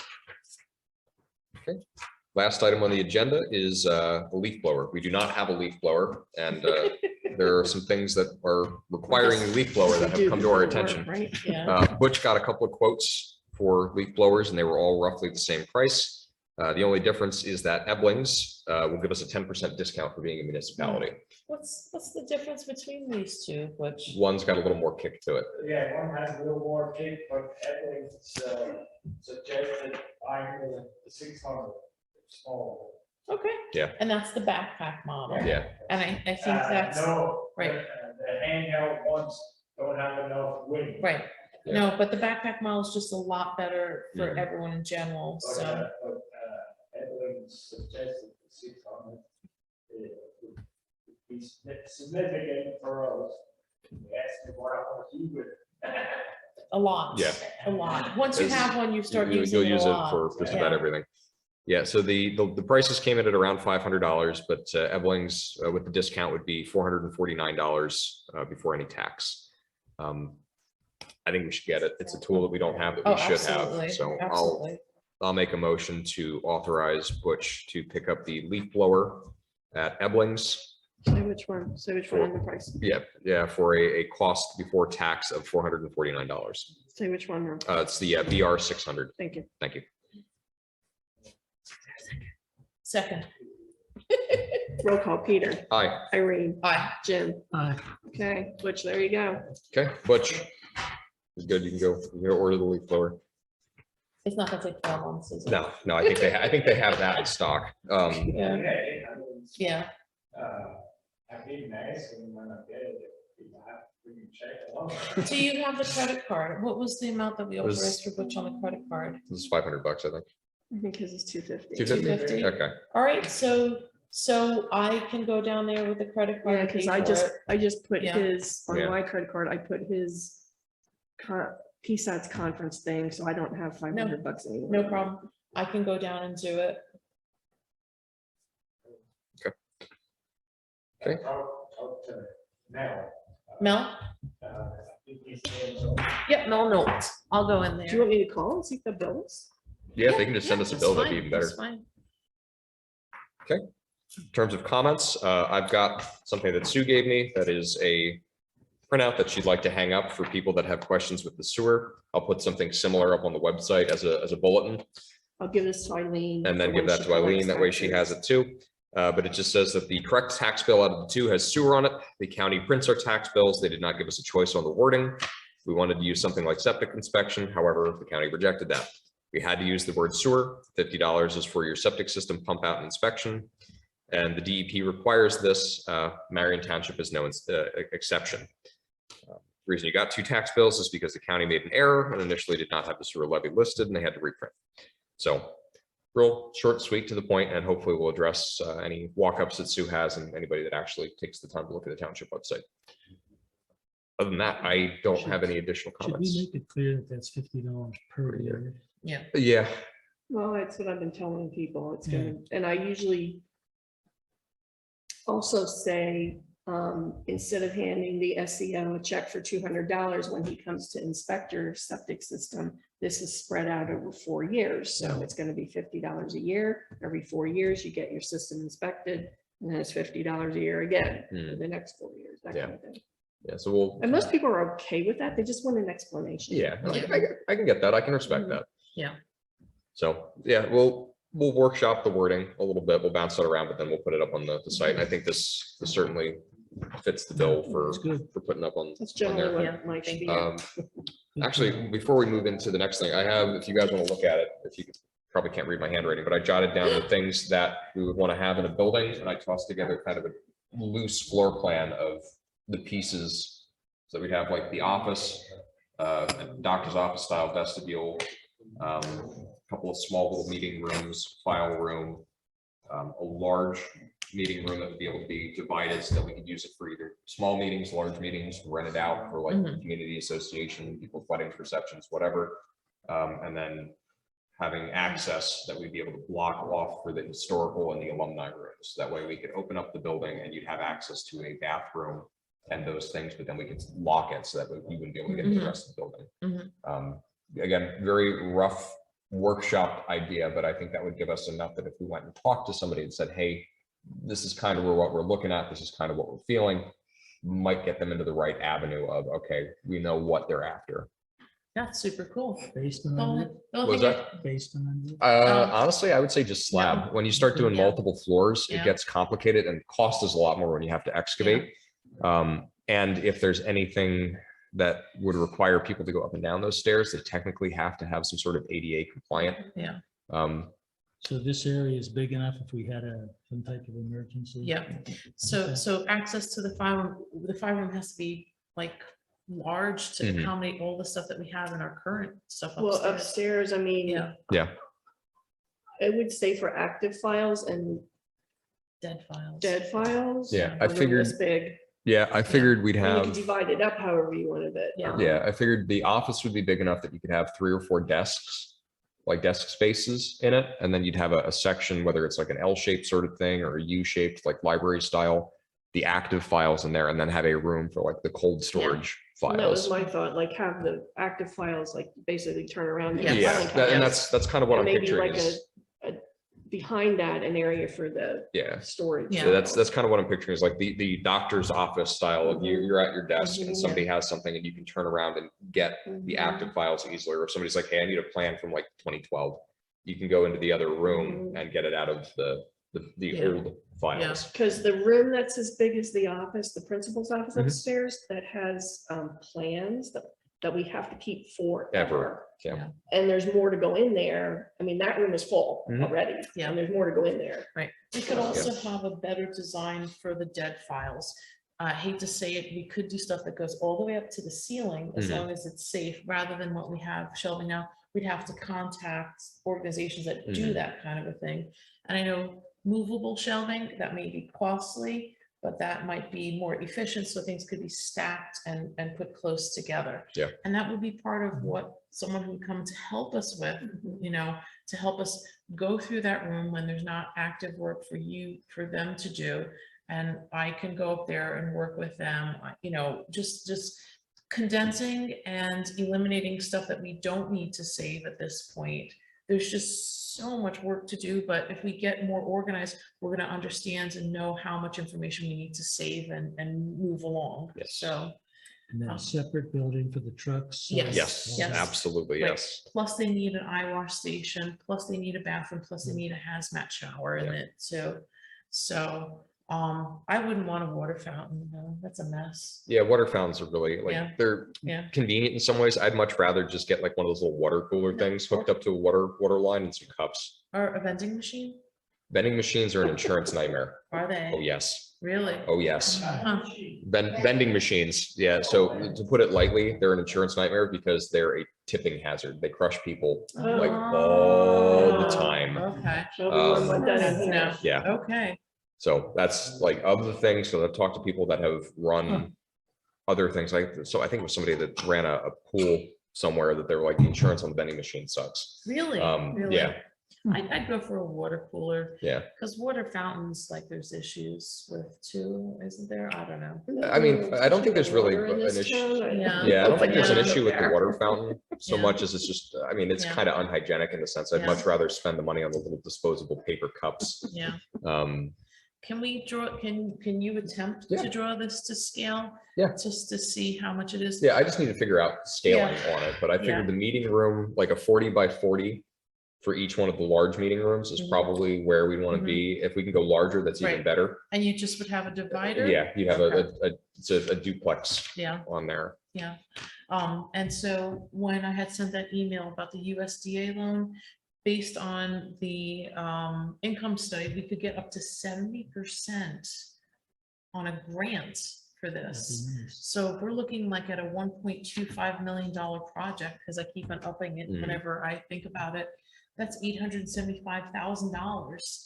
Last item on the agenda is a leaf blower. We do not have a leaf blower, and there are some things that are requiring a leaf blower that have come to our attention. Right? Yeah. Butch got a couple of quotes for leaf blowers, and they were all roughly the same price. The only difference is that Eblings will give us a 10% discount for being a municipality. What's the difference between these two, which? One's got a little more kick to it. Yeah, one has a little more kick, but Edwin suggested buying the 600 small. Okay. Yeah. And that's the backpack model. Yeah. And I think that's, No, right. The handheld ones don't have enough weight. right. Yeah. No, but the backpack model is just a lot better for Yeah. everyone in general, But, so. Edwin suggested the 600. Would be significant for us. He asked me what I want to do with it. A lot. Yeah. A lot. Once you It's- have one, you start You'll using it a use it lot. for just about Yeah. everything. Yeah, so the prices came in at around $500, but Eblings with the discount would be $449 before any tax. I think we should get it. It's a tool that we don't have that Oh, we should absolutely. have. So Absolutely. I'll make a motion to authorize Butch to pick up the leaf blower at Eblings. Say which one, on the price. Yeah, for a cost before tax of $449. Say which one. It's the BR 600. Thank you. Thank you. Second. Roll call, Peter, Aye. Irene, Aye. Jim. Aye. Okay, Butch, there you go. Okay, Butch. It's good. You can go order the leaf blower. It's not gonna take 12 months, is it? No, I think they have that in stock. Yeah. Yeah. I've been nice and when I get it, we can check it out. Do you have the credit card? What was the amount that we It was- authorized for Butch on the credit card? This is $500, I think. I think his is 250. 250? 250? Okay. All right, so I can go down there with the credit card. Yeah, and because pay for it. I just put Yeah. his, on Yeah. my credit card, I put his PSAT's conference thing, so I don't have $500 anymore. No problem. I can go down and do it. Okay. Talk to Mel. Mel? I think he's doing so. Yep, Mel Knowles. I'll go in Do you there. want me to call and see if the bills? Yeah, if they can just send us a that's bill, that'd fine, be even better. that's fine. In terms of comments, I've got something that Sue gave me that is a printout that she'd like to hang up for people that have questions with the sewer. I'll put something similar up on the website as a bulletin, I'll give this to Eileen. and then for give when that she to Eileen. collects That way she taxes. has it too. But it just says that the correct tax bill out of the two has sewer on it. The county prints our tax bills. They did not give us a choice on the wording. We wanted to use something like septic inspection. However, the county rejected that. We had to use the word sewer. $50 is for your septic system pump out and inspection. And the DEP requires this. Marion Township is no exception. The reason you got two tax bills is because the county made an error and initially did not have the sewer levy listed, and they had to reprint. So real short, sweet, to the point, and hopefully we'll address any walk-ups that Sue has and anybody that actually takes the time to look at the township website. Other than that, I don't have any additional Should we comments. make it clear that that's $50 per year? Yeah. Yeah, Well, that's what I've been telling people. It's gonna, and I usually also say, instead of handing the SEO a check for $200 when he comes to inspect your septic system, this is spread out over 4 years. So it's gonna be $50 a year. Every 4 years, you get your system inspected, and then it's $50 a year again for the next 4 years, that kind of thing. yeah, so we'll, And most people are okay with that. They just want an explanation. yeah, I can get that. I can respect that. Yeah. So, yeah, we'll workshop the wording a little bit. We'll bounce it around, but then we'll put it up on the site. And I think this certainly fits the bill for That's good. putting up on. That's on generally there. what Mike should be. Actually, before we move into the next thing, I have, if you guys want to look at it, if you probably can't read my handwriting, but I jotted down the things that we would want to have in a building, and I tossed together kind of a loose floor plan of the pieces. So we'd have like the office, doctor's office style vestibule, a couple of small little meeting rooms, file room, a large meeting room that would be able to be divided so that we could use it for either small meetings, large meetings, rent it out for like community association, people's weddings, receptions, whatever. And then having access that we'd be able to block off for the historical and the alumni rooms. That way we could open up the building and you'd have access to a bathroom and those things, but then we could lock it so that we wouldn't be able to get into the rest of the building. Again, very rough workshop idea, but I think that would give us enough that if we went and talked to somebody and said, hey, this is kind of what we're looking at, this is kind of what we're feeling, might get them into the right avenue of, okay, we know what they're after. That's super cool. Basement The only- under, the only Was thing that? basement under. Honestly, I would say just slab. When you start doing Yeah. multiple floors, Yeah. it gets complicated and cost is a lot more when you have to excavate. And if there's anything that would require people to go up and down those stairs, they technically have to have some sort of ADA compliant. Yeah. So this area is big enough if we had some type of emergency? Yeah, so, Okay. so access to the fire room has to be like large to Mhm. accommodate all the stuff that we have in our current stuff Well, upstairs. upstairs, I mean, Yeah, I would say for active files and dead files. dead files. Yeah, a I room figured, this big. I figured we'd I mean, you could have, divide it up however you wanted it. Yeah. yeah, I figured the office would be big enough that you could have 3 or 4 desks, like desk spaces in it. And then you'd have a section, whether it's like an L-shaped sort of thing or a U-shaped, like library style, the active files in there, and then have a room for like the cold storage Well, that was files. my thought, like have the active files, like basically turn around. Yeah. Yeah, and that's kind of what I'm Maybe picturing like is, behind that, an area for the yeah. storage. Yeah. So that's kind of what I'm picturing is like the doctor's office style of you're at your desk and Mhm. somebody has something and you can turn around and get the Mhm. active files easily. Or if somebody's like, hey, I need a plan from like 2012, you can go into the other room Mhm. and get it out of the Yeah. old files. Because the room that's as big as the office, the principal's office Mhm. upstairs, that has plans that we have to keep forever. Ever, yeah. And there's more to go in there. I mean, that room is full Mhm. already. Yeah. And there's more to go in there. Right, we could also have a better design for the dead files. I hate to say it, we could do stuff that goes all the way up to the ceiling as Mhm. long as it's safe, rather than what we have shelving now. We'd have to contact organizations that do Mhm. that kind of a thing. And I know movable shelving, that may be costly, but that might be more efficient, so things could be stacked and put close together. Yeah. And that would be part of what someone who would come to help us with, you know, to help us go through that room when there's not active work for them to do. And I can go up there and work with them, you know, just condensing and eliminating stuff that we don't need to save at this point. There's just so much work to do, but if we get more organized, we're gonna understand and know how much information we need to save and move along. Yes. So, And then a separate building for the trucks. so- Yes, Yes, yes. absolutely, Right. yes. plus they need an eye wash station, plus they need a bathroom, plus they need a hazmat shower in Yeah. it, so, I wouldn't want a water fountain, no, that's a mess. Yeah, water fountains are really Yeah. like, they're Yeah. convenient in some ways. I'd much rather just get like one of those little water cooler things hooked up to a water line and some cups. Or a vending machine, Vending machines are an insurance nightmare. are they? Oh, yes. Really? Oh, yes. Huh. Vending machines. Yeah. So to put it lightly, they're an insurance nightmare because they're a tipping hazard. They crush people like all the Oh, time. Okay, So we wouldn't want that in here. no, Yeah. okay, So that's like of the things. So I've talked to people that have run other things like, so I think it was somebody that ran a pool somewhere that they were like, the insurance on the vending machine sucks. really? Really? Yeah, I'd go for a water cooler, yeah. because water fountains, like there's issues with too, isn't there? I don't know. I mean, I don't think there's really Water in an this issue. town, Yeah. Yeah, I don't think there's an Yeah. issue with the water fountain so Yeah. much as it's just, I mean, it's Yeah. kind of unhygienic in the sense I'd Yeah. much rather spend the money on the little disposable paper cups. Yeah. Um, Can we draw, can you attempt Yeah. to draw this to scale? Yeah. Just to see how much it is? yeah, I just need to figure out scaling on it, but I Yeah. figured the meeting room, like a 40 by 40 for each one of the large meeting rooms is Mhm. probably where we want to be. If we can go larger, that's even Right. better. And you just would have a divider? Yeah, you have Okay. it's a duplex Yeah, on there. yeah. And so when I had sent that email about the USDA loan, based on the income study, we could get up to 70% on a grant for That'd this. be nice. So if we're looking like at a $1.25 million project, because I keep on upping it Mhm. whenever I think about it, that's $875,000.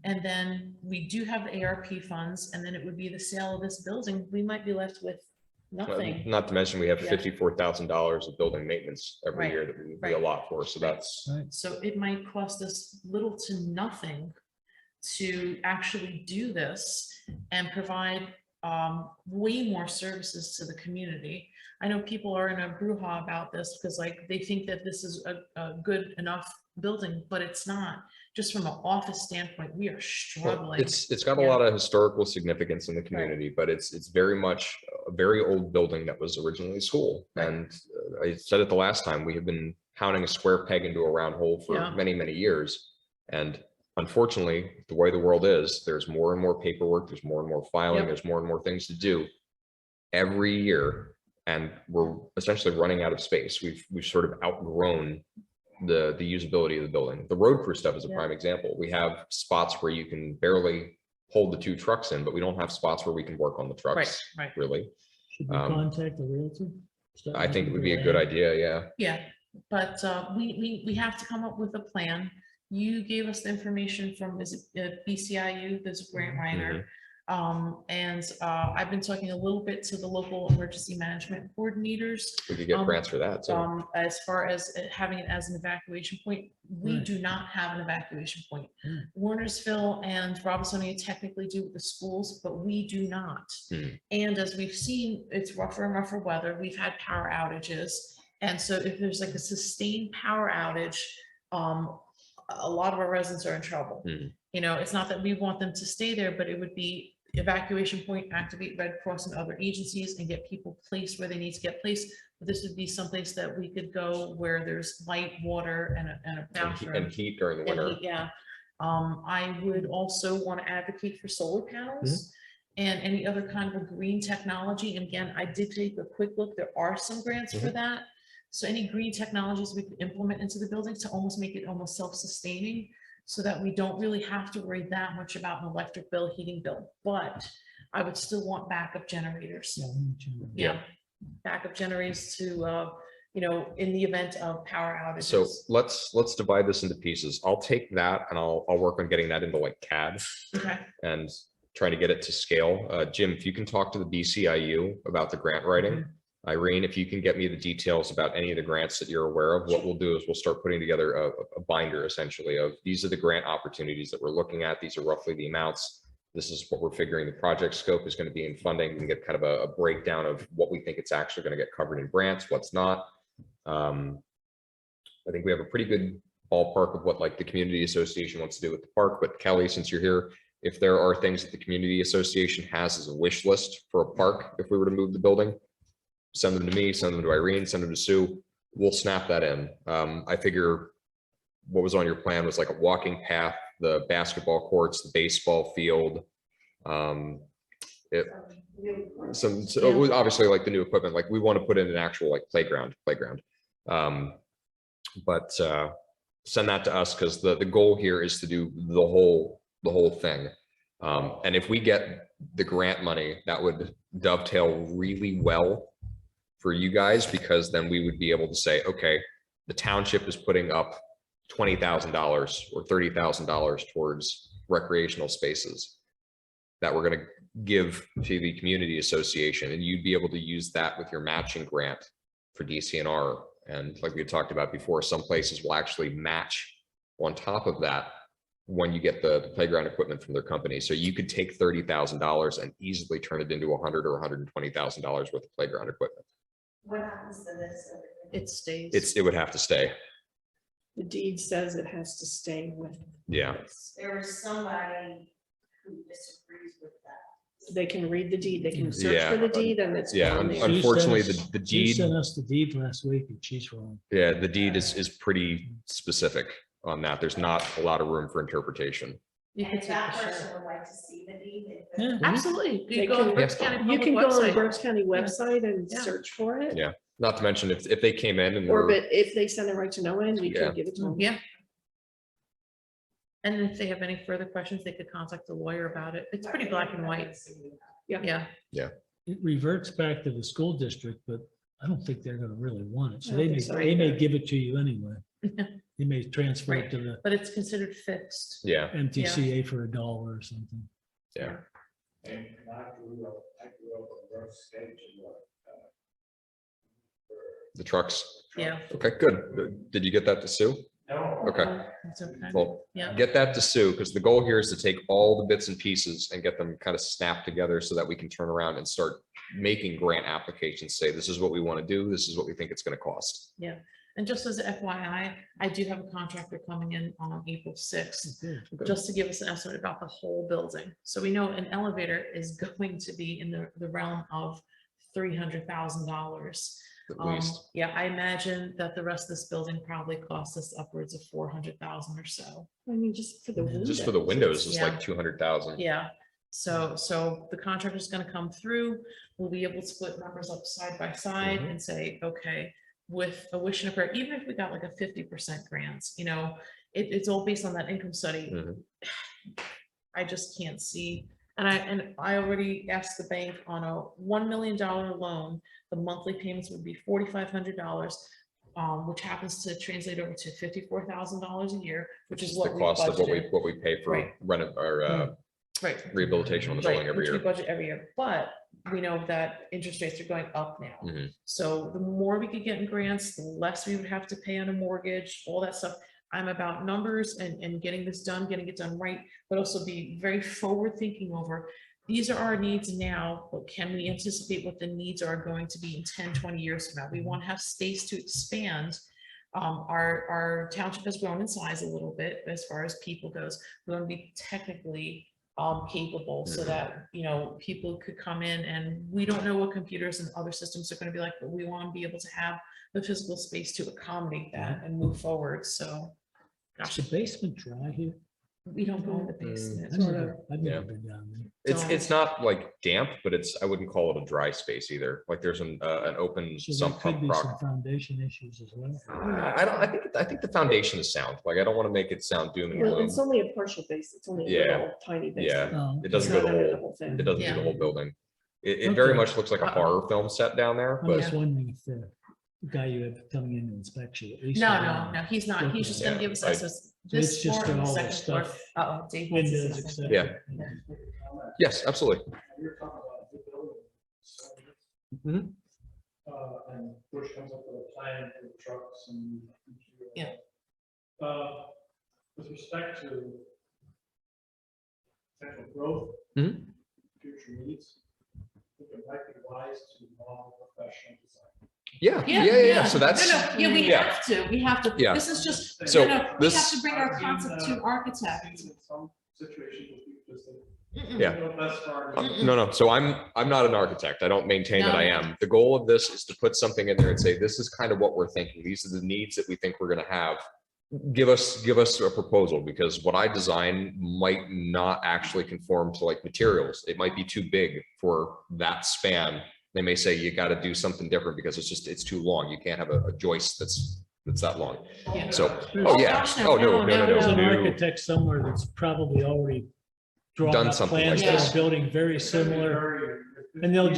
And then we do have the ARP funds, and then it would be the sale of this building. We might be left with nothing. Not to mention, we have Yeah. $54,000 of building maintenance every Right, year that we right. allot for, so that's, Right. So it might cost us little to nothing to actually do this and provide way more services to the community. I know people are in a brouhaha about this because like they think that this is a good enough building, but it's not. Just from an office standpoint, we are Well, struggling. it's got a Yeah. lot of historical significance in the community, but it's very much a very old building that was originally a school. Right. And I said it the last time, we have been pounding a square peg into a round hole for Yeah. many, many years. And unfortunately, the way the world is, there's more and more paperwork, there's more and more filing, Yep. there's more and more things to do every year. And we're essentially running out of space. We've sort of outgrown the usability of the building. The road crew stuff is a Yeah. prime example. We have spots where you can barely hold the 2 trucks in, but we don't have spots where we can work on the trucks, Right. really. Should we Um, contact the realtor? I think it would be a good idea, yeah. Yeah, but we have to come up with a plan. You gave us the information from, is it BCIU, there's a grant writer. And I've been talking a little bit to the local emergency management coordinators. We could get grants for that, so. As far as having it as an evacuation point, we Right. do not have an evacuation point. Hmm. Warnersville and Robinsonia technically do with the schools, but we do not. And as we've seen, it's rougher and rougher weather. We've had power outages. And so if there's like a sustained power outage, a lot of our residents are in trouble. You know, it's not that we want them to stay there, but it would be evacuation point, activate Red Cross and other agencies and get people placed where they need to get placed. But this would be someplace that we could go where there's light, water, and a bathroom. And heat during the And winter. heat, yeah. I would also want to advocate for solar panels and any other kind of a green technology. And again, I did take a quick look. There are some grants for that. So any green technologies we could implement into the building to almost make it almost self-sustaining so that we don't really have to worry that much about an electric bill, heating bill. But I would still want backup generators. Yeah, we need to- Yeah, backup generators to, you know, in the event of power outages. So let's divide this into pieces. I'll take that and I'll work on getting that into like CAD Okay, and trying to get it to scale. Jim, if you can talk to the BCIU about the grant writing. Irene, if you can get me the details about any of the grants that you're aware of, what we'll do is we'll start putting together a binder essentially of these are the grant opportunities that we're looking at. These are roughly the amounts. This is what we're figuring the project scope is going to be in funding. We can get kind of a breakdown of what we think it's actually going to get covered in grants, what's not. I think we have a pretty good ballpark of what like the community association wants to do with the park. But Kelly, since you're here, if there are things that the community association has as a wish list for a park, if we were to move the building, send them to me, send them to Irene, send them to Sue. We'll snap that in. I figure what was on your plan was like a walking path, the basketball courts, the baseball field. So obviously like the new equipment, like we want to put in an actual like playground. But send that to us because the goal here is to do the whole thing. And if we get the grant money, that would dovetail really well for you guys, because then we would be able to say, okay, the township is putting up $20,000 or $30,000 towards recreational spaces that we're going to give to the community association, and you'd be able to use that with your matching grant for DCNR. And like we had talked about before, some places will actually match on top of that when you get the playground equipment from their company. So you could take $30,000 and easily turn it into $100,000 or $120,000 worth of playground equipment. What happens to this? it stays. It would have to stay. The deed says it has to stay with. Yeah. this. There is somebody who disagrees with that. They can read the deed, they can search Yeah. for the deed and it's. Yeah, on there. unfortunately, She sent us- the She deed, sent us the deed last week and she's wrong. yeah, the deed is pretty specific on that. There's not a lot of room for interpretation. You And can if take that a share. person would like to see the deed, they Yeah. could. Absolutely. They You go on can- Berks County You Public can go on the website. Berks County website and Yeah. search for it. Yeah. Not to mention if they came in and Or were, but if they send it right to no end, we Yeah. can give it to them. Yeah. And if they have any further questions, they could contact the lawyer about it. It's pretty black and white. Yeah. It reverts back to the school district, but I don't think they're gonna really want it. I So don't they may, think so they may either. give it to you anyway. They may transfer it to the But it's considered fixed. yeah, MTCA for $1 or something. yeah. And I grew up in Grove State, The trucks. Yeah. Okay, good. Did you get that to Sue? No. Okay. It's okay. Well, Yeah. get that to Sue, because the goal here is to take all the bits and pieces and get them kind of snapped together so that we can turn around and start making grant applications, say, this is what we want to do, this is what we think it's going to cost. Yeah. And just as FYI, I do have a contractor coming in on April 6th, just to give us an estimate about the whole building. So we know an elevator is going to be in the realm of $300,000. At least. Yeah, I imagine that the rest of this building probably costs us upwards of 400,000 or so. I mean, just for the windows. Just for the windows is Yeah. like 200,000. Yeah, so the contractor's gonna come through, we'll be able to split numbers up side by side Mhm. and say, okay, with a wish and a prayer, even if we got like a 50% grants, you know, it's all based on that income study. Mhm. I just can't see, and I already asked the bank on a $1 million loan, the monthly payments would be $4,500. Which happens to translate over to $54,000 a year, which is The what we cost of budgeted. what we pay for Right. rent or Right. rehabilitation on the building Right, every which we year. budget every year, but we know that interest rates are going up now. Mhm. So the more we could get in grants, the less we would have to pay on a mortgage, all that stuff. I'm about numbers and getting this done, getting it done right, but also be very forward thinking over. These are our needs now, but can we anticipate what the needs are going to be in 10, 20 years from now? We want to have space to expand. Our township has grown in size a little bit as far as people goes. We want to be technically capable so that, you know, people could come in, and we don't know what computers and other systems are going to be like, but we want to be able to have the physical space to accommodate that and move forward. So, Is gosh, the basement dry here? we don't go in the basement. I've Yeah. never been down there. It's not like damp, but I wouldn't call it a dry space either. Like there's an open So there sump could pump be some rock. foundation issues as well. I think the foundation is sound. Like I don't want to make it sound doom and Well, gloom. it's only a partial base, it's only a Yeah. little tiny base. Yeah. Oh, It doesn't It's go not the under whole, thing. it doesn't do Yeah. the whole building. It very Okay. much looks like a horror film set down there, I but was wondering if the guy you have coming in to inspect you, at least. No, he's not. He's just gonna Yeah, give us I- access. So it's This just floor and the all the second floor. stuff, Uh-oh, Dave wants to say windows, something. etc. yes, absolutely. You're talking about the building. So, Mhm. And Bush comes up with a plan for the trucks and. Yeah. With respect to potential growth. Mhm. Future needs, I think it might be wise to involve professional design. Yeah. So that's, No, yeah, we yeah. have to. Yeah. This is just, So we have this- to bring our concept to architect. In some situations, with people just think, Mm-mm. Yeah. "You know, that's far." No. So I'm not an architect. I don't maintain that No, I no. am. The goal of this is to put something in there and say, this is kind of what we're thinking. These are the needs that we think we're going to have. Give us a proposal, because what I design might not actually conform to like materials. It might be too big for that span. They may say you got to do something different because it's too long. You can't have a joist that's that long. Yeah. So, There's- oh yeah. gosh, no, Oh, no, no. There's an no. architect somewhere that's probably already drawn Done up something plans like for that. a building very similar, and they'll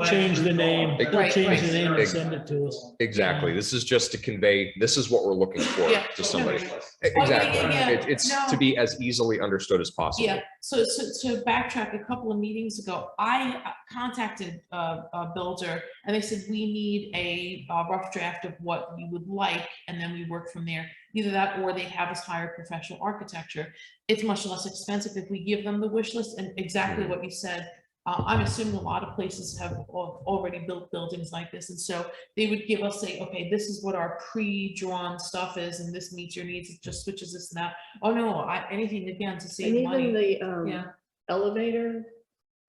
change the name, they'll Right, change right. the name and send it to us. Exactly. This is just to convey, this is what we're looking for Yeah. to somebody. yeah, Exactly. yeah. It's No. to be as easily understood as possible. Yeah, so to backtrack, a couple of meetings ago, I contacted a builder and they said, we need a rough draft of what we would like, and then we work from there. Either that or they have us hire professional architecture. It's much less expensive if we give them the wish list, and exactly what you said. I'm assuming a lot of places have already built buildings like this, and so they would give us, say, okay, this is what our pre-drawn stuff is, and this meets your needs, it just switches this and that. Oh, no, anything again to And save even money. the Yeah. elevator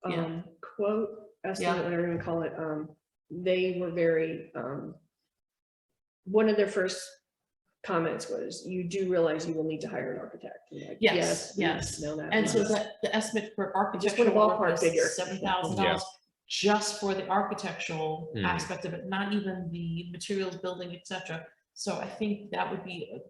Yeah. quote, estimate, whatever you want to call it, they were very, one of their first comments was, you do realize you will need to hire an architect. I'm like, Yes, we yes. know that. And so yes." that the estimate for Just want a architectural work ballpark was figure. $7,000 just for the architectural Hmm. aspect of it, not even the materials, building, etc. So I think that would be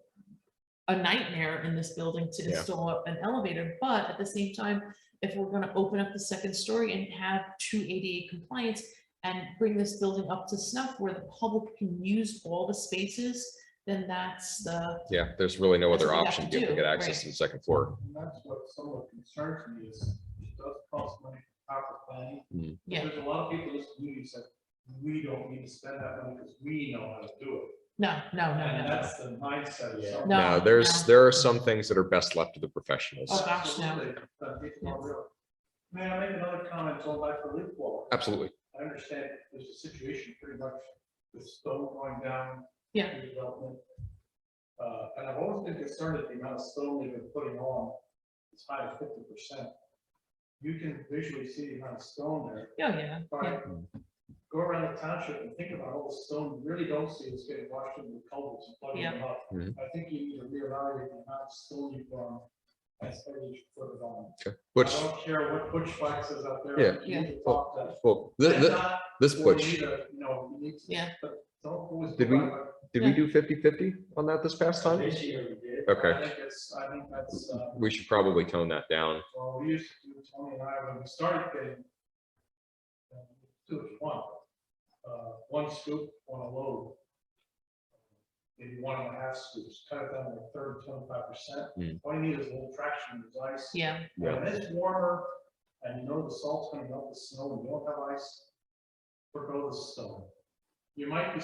a nightmare in this building to Yeah. install an elevator, but at the same time, if we're gonna open up the second story and have true ADA compliance and bring this building up to snuff where the public can use all the spaces, then that's the, Yeah, there's really no That's other what we have option to to do, get access right. to the second floor. And that's what somewhat concerns me is, it does cost money for proper planning. yeah, There's a lot of people in this community said, we don't need to spend that money because we know how to do it. No, no, And no, no. that's the mindset. of some- No. No, there are some things that are best left to the professionals. Oh, gosh, no. Absolutely, but people don't realize. May I make another comment on back to leaf blower? Absolutely. I understand there's a situation pretty much with stone going down. Yeah. through Development. And I've always been concerned at the amount of stone they've been putting on, as high as 50%. You can visually see the amount of stone there. Oh, yeah. But go around the township and think about all the stone you really don't see is getting washed into the culverts and plugging them up. Mhm. I think you need to reevaluate the amount of stone you put on as each foot of on. Okay. I Which, don't care what Butch Flax says out there. Yeah. You need to talk to. well, I'm not this for Butch, you to, you know, you need to. Yeah. But don't always. Did go we- by what- did we do 50-50 on that this past time? This year we did. Okay. I think that's, We should probably tone that down. well, we used to do, Tony and I, when we started getting. Two is one scoop on a load. Maybe 1.5 scoops, cut it down to 25%. Hmm. All you need is a little traction with ice. Yeah, Yeah. When it's warmer and you know the salt's gonna melt the snow and you don't have ice, forgo the stone. You might be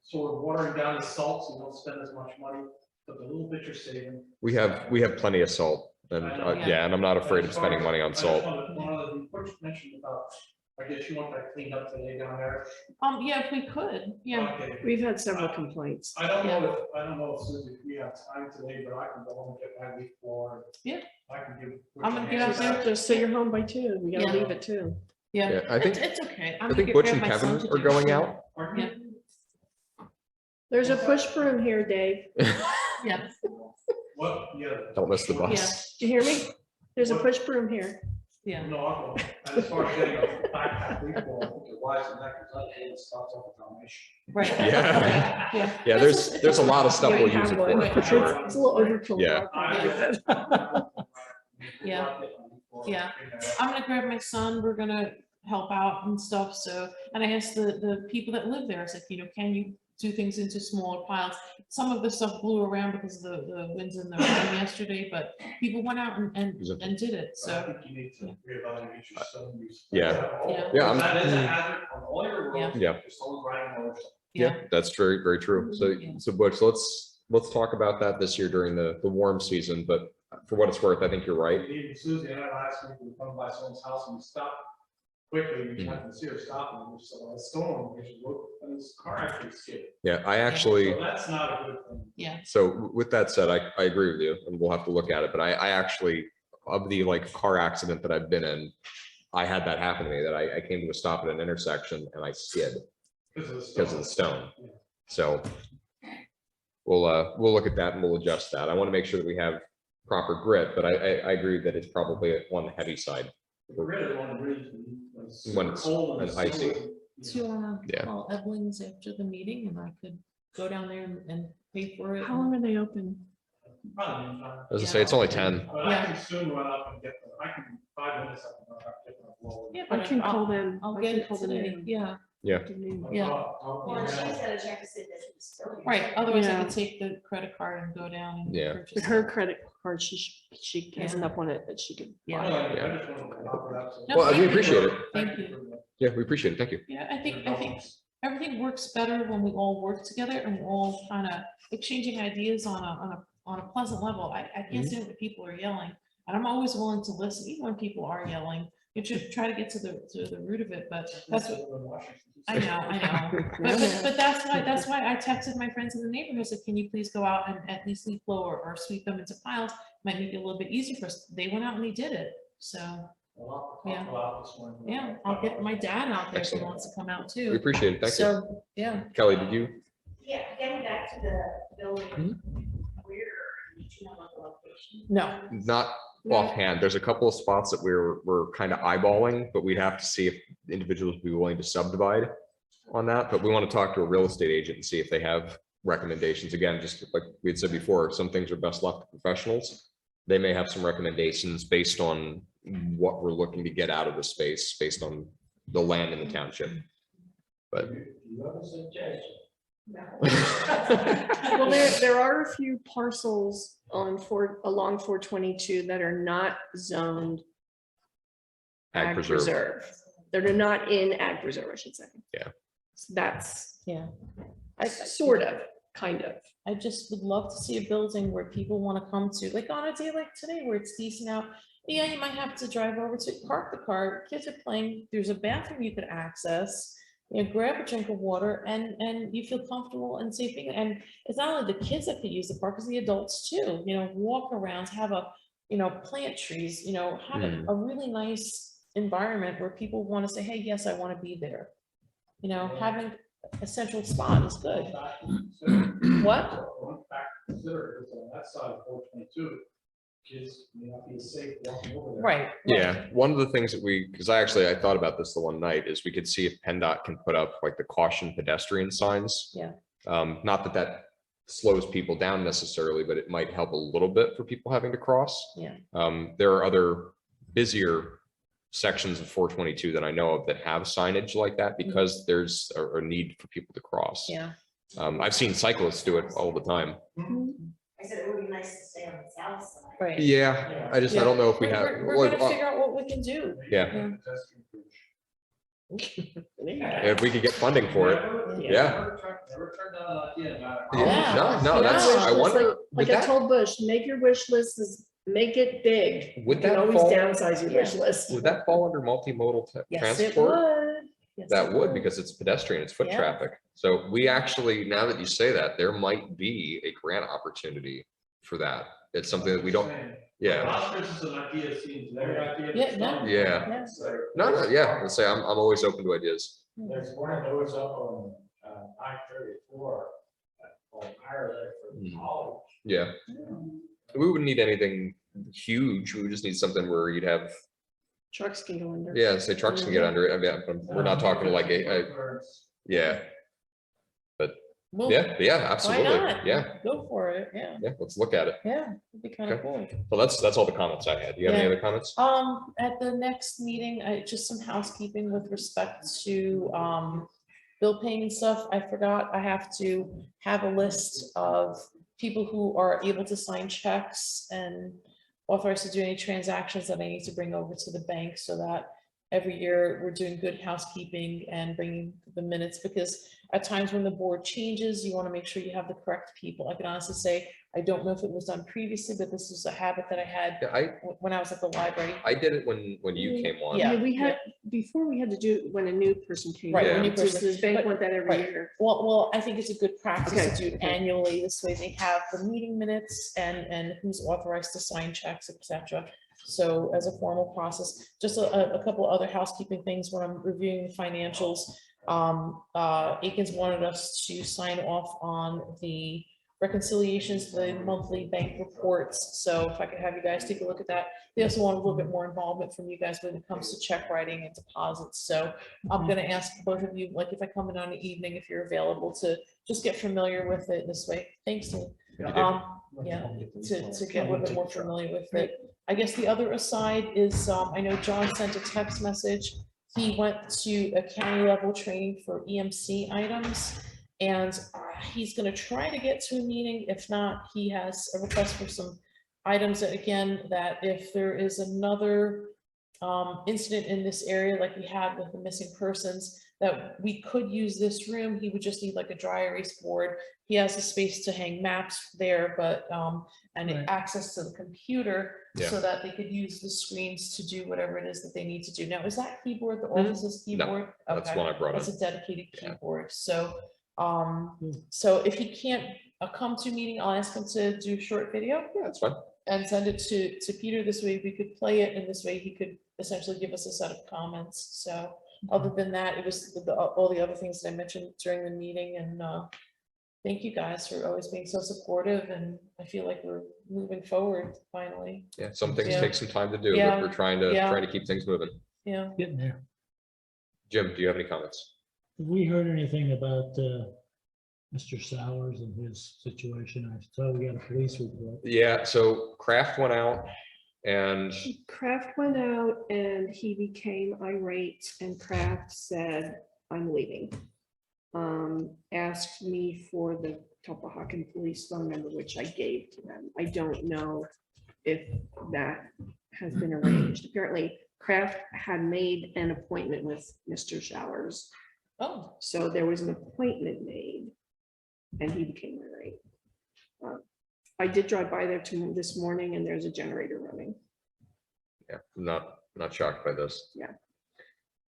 sort of watering down the salt, so you don't spend as much money, but the little bit you're saving. We have plenty of salt and yeah, and I'm not afraid of spending money on salt. One of the, Butch mentioned about, I guess you want that cleaned up today down there. yeah, if we could, yeah. Okay. We've had several complaints. I don't know if Susie, if we have time today, but I can go home and get my leaf blower. Yeah. I can give. I'm gonna get out there. Just so you're home by 2, we gotta Yeah. leave at 2. Yeah, Yeah, I think, it's okay. I think Butch and Kevin are going out. Yeah. There's a push broom here, Dave. Yeah, What, yeah. Don't miss the yeah, bus. Do you hear me? There's a push broom here. yeah. No, I'll go. And as far as getting a backpack leaf blower, I think it wise and that, because it stops all the domination. Right. Yeah. Yeah. Yeah, there's a lot of stuff Yeah, we'll we use have it for, one. for sure. It's a little overkill. Yeah. Yeah. Yeah. I'm gonna grab my son, we're gonna help out and stuff, so, and I asked the people that live there, I said, can you do things into smaller piles? Some of the stuff blew around because of the winds and the rain yesterday, but people went out and did it, So I so, think you need to reevaluate your stone use. Yeah. Yeah. Yeah, I'm- That is a hazard on all your roads. Yeah. Your stone's riding over. Yeah, that's very, very true. So, Yeah. so Butch, let's talk about that this year during the warm season, but for what it's worth, I think you're right. Even Susie and I last week, we were coming by someone's house and we stopped quickly, we Mhm. happened to see her stopping, and we saw a stone, and she looked, and this car actually skidded. Yeah, I actually, So that's not a good thing. yeah, so with that said, I agree with you and we'll have to look at it, but I actually, of the like car accident that I've been in, I had that happen to me, that I came to a stop at an intersection and I skid because of the stone. Yeah. So we'll look at that and we'll adjust that. I want to make sure that we have proper grit, but I agree that it's probably on the heavy side. We really want to really. When it's cold and it's icy. snowing, do you wanna Yeah. call Evelyn's after the meeting and I could go down there and pay for it? How long are they open? Probably in time. As I say, it's only 10. But I can soon run up and get them, I can, 5 minutes, I can run up, get them a blower. Yeah, I but can call I'll, them. I'll I get can it call them today, in. yeah, Yeah. Afternoon. Yeah. Well, she's gotta check to see that it's still. right, otherwise I Yeah. could take the credit card and go down and Yeah. purchase With her it. credit card, she has Yeah. enough on it that she could. Yeah. I just wanted to offer that, so- No, Well, we thank you. appreciate it. Thank you. Yeah, we appreciate it. Thank you. Yeah, I think everything works better when we all work together and we all kind of exchanging ideas on a pleasant level. I can't stand when people are yelling, and I'm always willing to listen, even when people are yelling. You should try to get to the root of it, but that's what, I know. But that's why I texted my friends in the neighborhood, said, can you please go out and at least leaf blow or sweep them into piles? Might make it a little bit easier for us. They went out and they did it, so, Yeah. yeah, I'll get my dad out there if he Excellent. wants to come out We too. appreciate it. Thank you. So, yeah, Kelly, did you? Yeah, getting back to the building, Mhm. where, did you know what the location? no, Not offhand. There's a couple of spots that we're kind of eyeballing, but we'd have to see if individuals would be willing to subdivide on that. But we want to talk to a real estate agent and see if they have recommendations. Again, just like we had said before, some things are best left to professionals. They may have some recommendations based on what we're looking to get out of the space, based on the land in the township. But You have a suggestion? No. Well, there are a few parcels along 422 that are not zoned ag ag preserve. preserve. They're not in ag preserve, I should say. Yeah. That's, yeah, Sort of, kind of. I just would love to see a building where people want to come to, like on a day like today where it's decent out. Yeah, you might have to drive over to park the car, kids are playing, there's a bathroom you could access, you know, grab a drink of water and you feel comfortable and safe. And it's not only the kids that could use the park, it's the adults too, you know, walk around, have a, you know, plant trees, you know, have a really nice environment where people want to say, hey, yes, I want to be there. You know, having a central spot is good. What? Consider it on that side of 422, kids may not be safe walking over there. Right. Yeah, one of the things that because I thought about this the one night, is we could see if PennDOT can put up like the caution pedestrian signs. Yeah. Not that slows people down necessarily, but it might help a little bit for people having to cross. Yeah. There are other busier sections of 422 that I know of that have signage like that because there's a need for people to cross. Yeah. I've seen cyclists do it all the time. I said it would be nice to stay on the south side. Right. Yeah, I don't know if we have. We're gonna figure out what we can do. Yeah, Yeah. if we could get funding for it. Yeah. Never turned down an idea about it. Yeah. No, that's, Yeah. I wonder. Like I told Bush, make your wish list make it big. Would You can that always fall- downsize your wish list. Would that fall under multimodal Yes, it transport? would. Yes, That it would, because it's pedestrian, it's foot Yeah. traffic. So we actually, now that you say that, there might be a grant opportunity for that. It's something that we don't, yeah. Oscars is an idea, seems very idea. Yeah, no. Yeah. Yeah. No, yeah, let's say I'm always open to ideas. There's one of those up on I-34 on Ireland for college. Yeah. We wouldn't need anything huge. We would just need something where you'd have, Trucks can go under. yeah, say trucks can get under it. I mean, we're not talking like yeah, Well, yeah, absolutely. not? Yeah, Go for it. Yeah. yeah, let's look at it. Yeah. It'd be kind of Okay. cool. Well, that's all the comments I had. Do you have any Yeah. other comments? At the next meeting, just some housekeeping with respect to, bill paying stuff. I forgot, I have to have a list of people who are able to sign checks and authorized to do any transactions that I need to bring over to the bank so that every year we're doing good housekeeping and bringing the minutes, because at times when the board changes, you want to make sure you have the correct people. I can honestly say, I don't know if it was done previously, but this is a habit that I had Yeah, when I was at the library. I did it when you came on. Yeah. We had, before we had to do it when a new person came. Right, when a in. new Just person. The bank But- want that every right. year. Well, I think it's a good practice to Okay, do okay. annually. This way they have the meeting minutes and who's authorized to sign checks, etc. So as a formal process, just a couple other housekeeping things when I'm reviewing the financials. Aikens wanted us to sign off on the reconciliations, the monthly bank reports. So if I could have you guys take a look at that. They also want a little bit more involvement from you guys when it comes to check writing and deposits. So I'm gonna ask both of you, like if I come in on the evening, if you're available to just get familiar with it this way. Thanks, Dave. Yeah, to get a little bit more familiar with it. I guess the other aside is, I know John sent a text message. He went to a county level training for EMC items. And he's gonna try to get to a meeting. If not, he has a request for some items that, again, that if there is another incident in this area, like we had with the missing persons, that we could use this room. He would just need like a dry erase board. He has the space to hang maps there, but, and Right. access to the computer Yeah. so that they could use the screens to do whatever it is that they need to do. Now, is that keyboard the office's keyboard? That's Okay. one I brought It's in. a dedicated Yeah. keyboard. So if he can't come to a meeting, I'll ask him to do a short video Yeah, that's fine. and send it to Peter. This way we could play it, and this way he could essentially give us a set of comments. So other than that, it was all the other things that I mentioned during the meeting, and thank you guys for always being so supportive, and I feel like we're moving forward finally. Yeah, some things Yeah. take some time to do, Yeah. but we're trying to keep things moving. Yeah. Getting there. Jim, do you have any comments? Have we heard anything about Mr. Sowers and his situation? I saw we got a police report. Yeah, so Kraft went out and Kraft went out and he became irate and Kraft said, I'm leaving. Asked me for the Topahakan police phone number, which I gave to them. I don't know if that has been arranged. Apparently Kraft had made an appointment with Mr. Showers. Oh, So there was an appointment made. and he became irate. I did drive by there this morning and there's a generator running. Yeah, I'm not shocked by this. Yeah.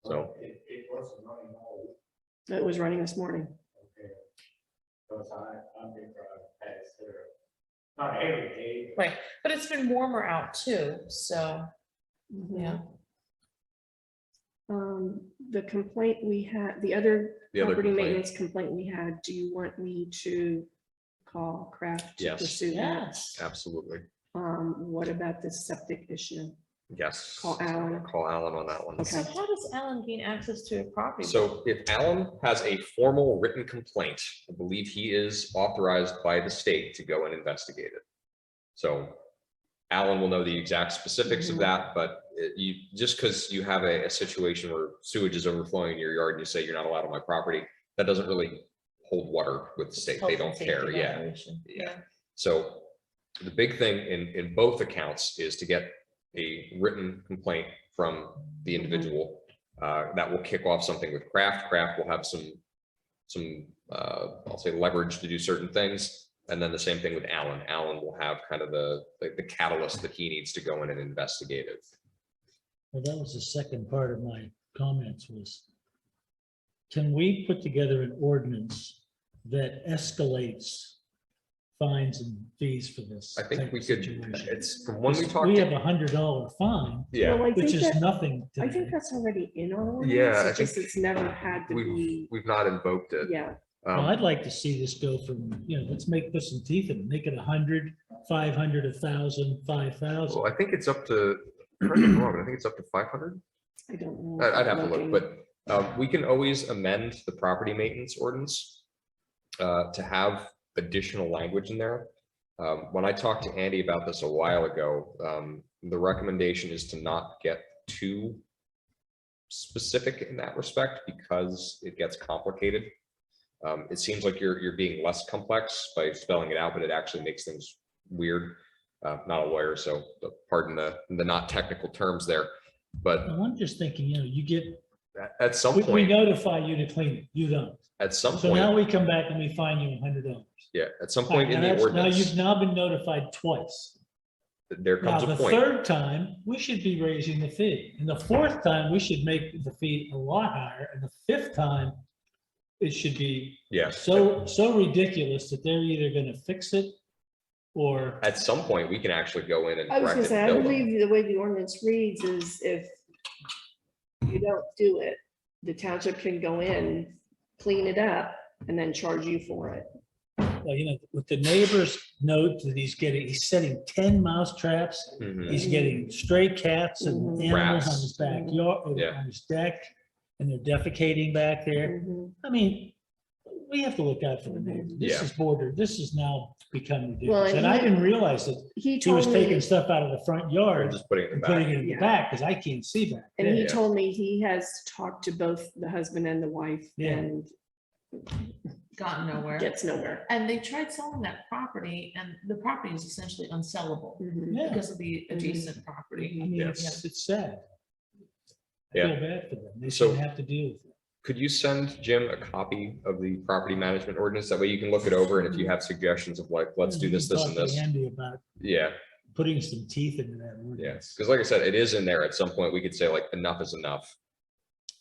So, It wasn't running all, It was running this morning. okay. Because I've been past there, not every day. Right, but it's been warmer out too, so, yeah. The complaint we had, the other The other property complaint. maintenance complaint we had, do you want me to call Kraft to Yes. pursue that? Yes. absolutely. What about the septic issue? Yes. Call Alan. Call Alan on that one. Okay. So how does Alan gain access to a property? So if Alan has a formal written complaint, I believe he is authorized by the state to go and investigate it. So Alan will know the exact specifics of that, but you, just because you have a situation where sewage is overflowing in your yard and you say you're not allowed on my property, that doesn't really hold water with the state. They Health don't and safety care. Yeah. violation. Yeah. So the big thing in both accounts is to get a written complaint from the individual that will kick off something with Kraft. Kraft will have some I'll say leverage to do certain things. And then the same thing with Alan. Alan will have kind of the catalyst that he needs to go in and investigate it. Well, that was the second part of my comments was, can we put together an ordinance that escalates fines and fees for this? I think type we of could, situation? it's from when we Because talked. We have $100 fine, Yeah, Well, I which think is that, nothing. I today. think that's already in our ordinance. Yeah, I It's just think it's never had to be, we've not invoked it. yeah. Well, I'd like to see this go from, let's put some teeth in it, make it 100, 500, 1,000, 5,000. Well, I think it's up to, correct me if I'm wrong, but I think it's up to 500. I don't know. I'd have to look, Looking. but we can always amend the property maintenance ordinance to have additional language in there. When I talked to Andy about this a while ago, the recommendation is to not get too specific in that respect because it gets complicated. It seems like you're being less complex by spelling it out, but it actually makes things weird. Not a lawyer, so pardon the not technical terms there, but Well, I'm just thinking, you get, at some we point, notify you to clean it, you don't. at some So now point, we come back and we fine you $100. yeah, at some point in Now the that's- Now ordinance, you've now been notified twice. there Now, comes a the point. third time, we should be raising the fee. And the fourth time, we should make the fee a lot higher. And the fifth time, it should be Yes, so ridiculous that they're either gonna fix it or, at some point, we can actually go in and I was correct gonna it. say, I and bill them. believe the way the ordinance reads is if you don't do it, the township can go in, clean it up, and then charge you for it. well, with the neighbors note that he's setting 10 mouse traps. Mhm. He's getting stray cats and Mhm. animals on Rats. his backyard, Yeah. on his deck, and they're defecating back there. Mhm. I mean, we have to look out for the neighbors. This Yeah. is border, this has now become Well, ridiculous. and And I he- didn't realize that He he was told taking me, stuff out of the front Or yard just putting it in and the putting back. it in the Yeah. back, because I can't see back. and he there. Yeah. told me he has talked to both the husband and the wife Yeah. and Gotten nowhere. gets nowhere. And they tried selling that property and the property is essentially unsellable Mhm. Yeah, because of the adjacent I property. mean, Yes. it's sad. I Yeah. feel bad for them. They So- shouldn't have to deal with it. Could you send Jim a copy of the property management ordinance? That way you can look it over, and if you have suggestions of like, let's do You this, can this and talk to this. Andy about Yeah, putting some teeth into that. yeah. ordinance. Because like I said, it is in there. At some point, we could say like, enough is enough.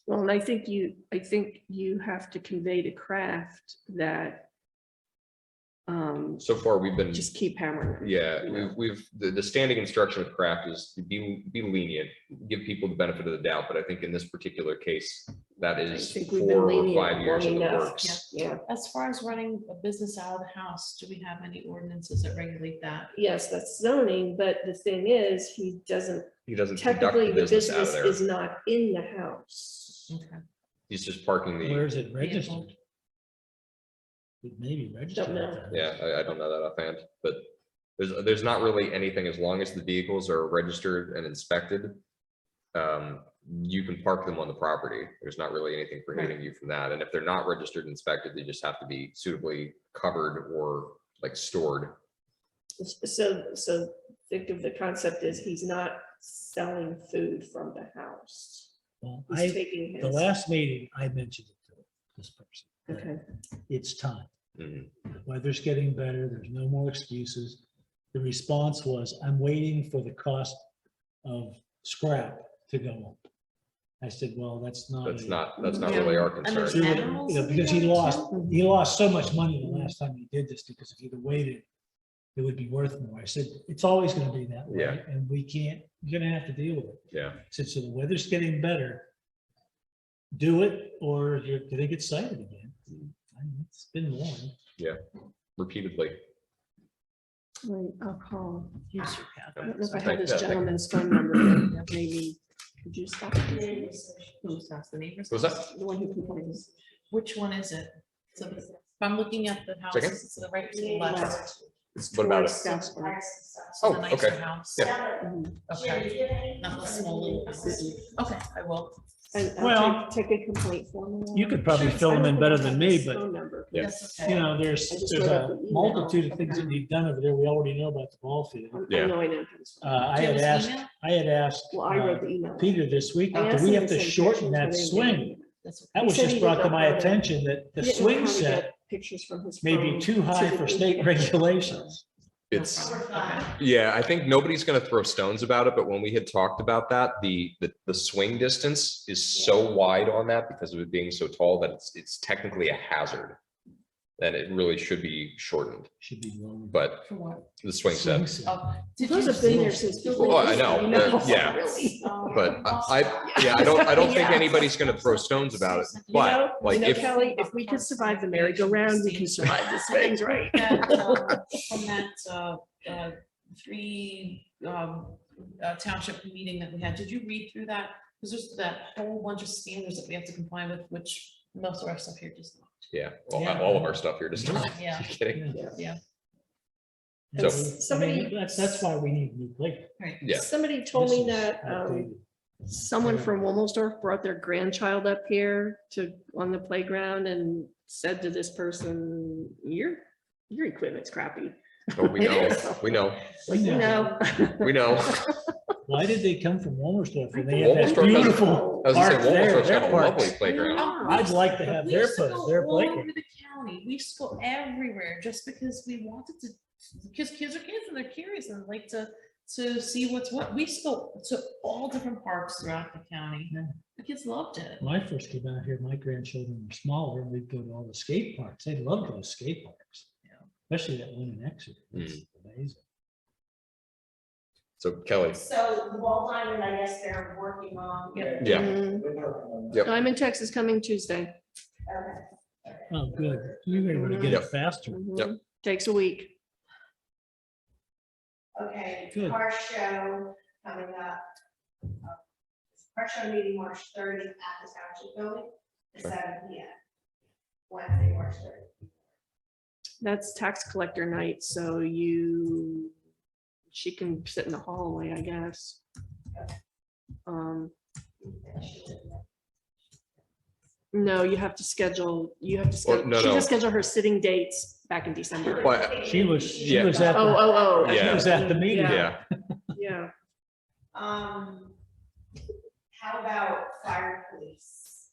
Well, and I think you have to convey to Kraft that So far, we've been, just keep hammering. it, yeah, you know. the standing instruction with Kraft is to be lenient, give people the benefit of the doubt. But I think in this particular case, that I is think we've been 4 or lenient 5 years long in the enough. works. Yeah, As far as running a business out of the house, do we have any ordinances that regulate that? yes, that's zoning, but the thing is, he doesn't, He doesn't conduct technically, the the business out of business there. is not in the house. Okay. He's just parking the, Where is it registered? It may be registered. Don't know. out there. yeah, I don't know that offhand, but there's not really anything, as long as the vehicles are registered and inspected. You can park them on the property. There's not really anything prohibiting you from that. And if they're not registered and inspected, they just have to be suitably covered or like stored. So think of the concept is he's not selling food from the house. Well, He's taking the his, last meeting, I mentioned it to this person. that okay, It's time. Mhm. The weather's getting better. There's no more excuses. The response was, I'm waiting for the cost of scrap to go up. I said, well, that's not. That's a- not Yeah. really our And there's concern. animals You know, in because he there, lost, too? he lost so much money the last time he did this, because if he'd have waited, it would be worth more. I said, it's always gonna be that way, Yeah. and we can't, you're gonna have to deal with it. Yeah. I said, so the weather's getting better. Do it, or you're gonna get cited again. I mean, it's been warned. Repeatedly. Right, I'll call. Here's your I don't path. know if I Thank- have this yeah, thank- gentleman's phone number, but maybe, could you stop it? Who's that's the neighbors? Was that? The one who complains. Which one is it? So if I'm looking at the house, Second? it's to the right to the left. It's What about towards it? Staaby. So the Oh, nicer okay. house. Yeah. Mhm. Okay, not the small little house. Okay, I will. And I'll Well, take a complaint form. You could probably fill them in better than me, but Yeah. That's you okay. know, there's I just a read out the email. multitude of things that need done over there. We already know about the ball field. Yeah. I know. I Do you had have his asked, email? Well, I wrote the email. Peter this week, I do asked we him have to to send shorten pictures, that but I didn't get swing? any. That's okay. That He was said just he brought didn't to know my how to- attention that the He didn't know swing how to set get Pictures from his. may phone be too to high the for state internet. regulations. It's, Okay. yeah, I think nobody's gonna throw stones about it, but when we had talked about that, the swing distance is so wide on that because of it being so tall that it's technically a hazard. And it really should be shortened, Should be lower. but For what? the swing set, Oh, did Those you have been see- there since before. Well, I know, you know, yeah. really. but I don't think Yeah. anybody's gonna throw stones about it, You but know, like if, Kelly, if we could survive the merry-go-round, we can survive the swings, right? From that, three, township meeting that we had, did you read through that? Because there's that whole bunch of standards that we have to comply with, which most of our stuff here does not. yeah, well, Yeah. all of our stuff here just. Yeah. Kidding. Yeah. So- I mean, Somebody- that's why we need new plate. Right. Yeah. Somebody told me This is that, outdated. someone from Wilmsdorf brought their grandchild up here on the playground and said to this person, your equipment's crappy. Oh, we know, Like, you know. we know. Why did they come from Wilmersdorf? And they Walmersdorf have has- that beautiful I was gonna park say, there. Walmersdorf's Their got a lovely parks. playground. I'd like to have We their used to put, go their all playground. over the county. We used to go everywhere just because we wanted to, because kids are kids and they're curious and like to see what's what. We used to go to all different parks throughout the county. Yeah. The kids loved it. When I first came out here, my grandchildren were smaller, and we'd go to all the skate parks. They loved those skate parks. Yeah. Especially that one in Exeter. It's amazing. So Kelly, So the ball diamond, I guess they're working on. Yeah. yeah, Mhm. Yep. I'm in Texas coming Tuesday. Okay. Oh, good. You're able to get Yep. it faster. Mhm. Yep. Takes a week. Okay, Good. car show coming up. Car show meeting March 30th at the township building at 7 p.m. Wednesday, March 30th. That's tax collector night, so she can sit in the hallway, I guess. No, you have to schedule, no, she no. has to schedule her sitting dates back in December. but She was Yeah. at, the- Oh. Yeah. she was at the meeting. yeah, Yeah, How about fire police?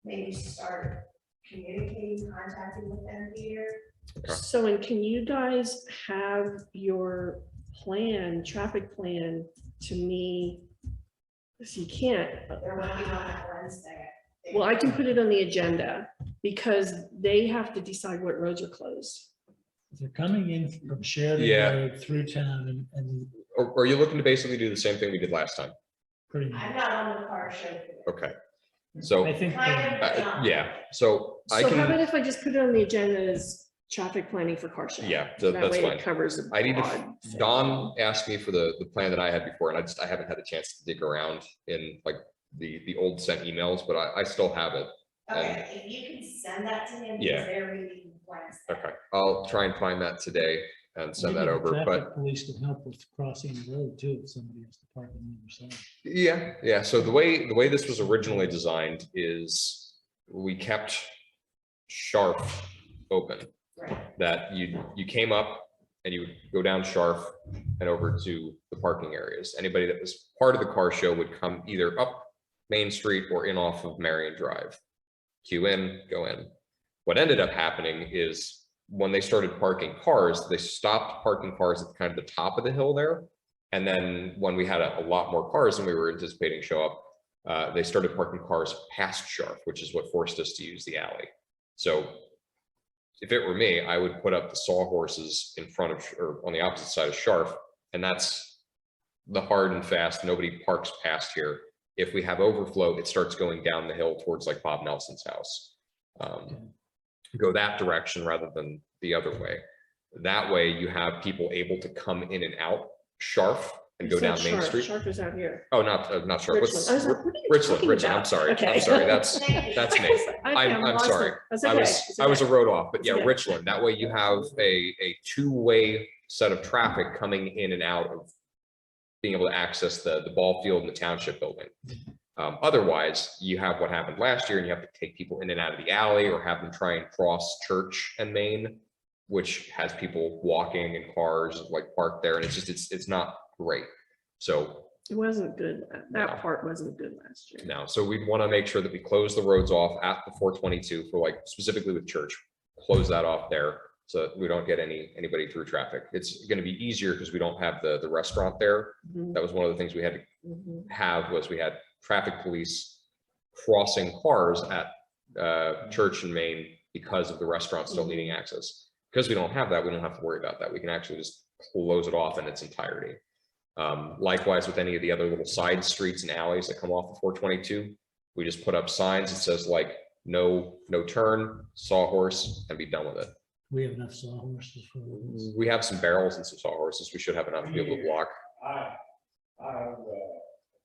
Maybe start communicating, contacting with them, Peter? so and can you guys have your traffic plan to me? If you can't, They're working on that Wednesday. well, I can put it on the agenda because they have to decide what roads are closed. They're coming in from Sheridan Yeah. Road through town and or are you looking to basically do the same thing we did last time? pretty I'm much. not on the car show. today. Okay, so, I think, Kind of. yeah, so I So how about can, if I just put it on the agenda as traffic planning for car show? yeah, That that's way fine. it covers. a I need broad to, thing. Don asked me for the plan that I had before, and I haven't had a chance to dig around in like the old sent emails, but I still have it. Okay, if you can send that to him, Yeah. because they're meeting Wednesday. Okay, I'll try and find that today and send that maybe the over, but traffic Police can help with crossing the road too, if somebody has to park on the other side. yeah, so the way this was originally designed is we kept Sharp open, Right. that you came up and you would go down Sharp and over to the parking areas. Anybody that was part of the car show would come either up Main Street or in off of Marion Drive. Queue in, go in. What ended up happening is when they started parking cars, they stopped parking cars at kind of the top of the hill there. And then when we had a lot more cars than we were anticipating show up, they started parking cars past Sharp, which is what forced us to use the alley. So if it were me, I would put up the sawhorses in front of, or on the opposite side of Sharp, and that's the hard and fast. Nobody parks past here. If we have overflow, it starts going down the hill towards like Bob Nelson's house. Go that direction rather than the other way. That way you have people able to come in and out Sharp and go down Main Street. Sharp is out here. Oh, not Sharp. What's Richland. I was like, what are you Richland? talking Richland. I'm about? sorry. Okay. I'm sorry. That's me. I'm sorry. I was a road off, but yeah, okay. Richland. That way you have a two-way set of traffic coming in and out of being able to access the ball field and the township building. Otherwise, you have what happened last year, and you have to take people in and out of the alley or have them try and cross Church and Main, which has people walking and cars like parked there, and it's not great. So It wasn't good. That No. part wasn't good last year. no, so we'd want to make sure that we close the roads off at the 422 for like specifically with Church, close that off there so that we don't get anybody through traffic. It's going to be easier because we don't have the restaurant there. Mhm, That was one of the things we had to mhm. have was we had traffic police crossing cars at Church and Main because of the restaurant still needing access. Because we don't have that, we don't have to worry about that. We can actually just close it off in its entirety. Likewise with any of the other little side streets and alleys that come off of 422, we just put up signs that says like no turn, sawhorse, and be done with it. We have enough sawhorses for this. We have some barrels and some sawhorses. We should have enough to be able to block. I have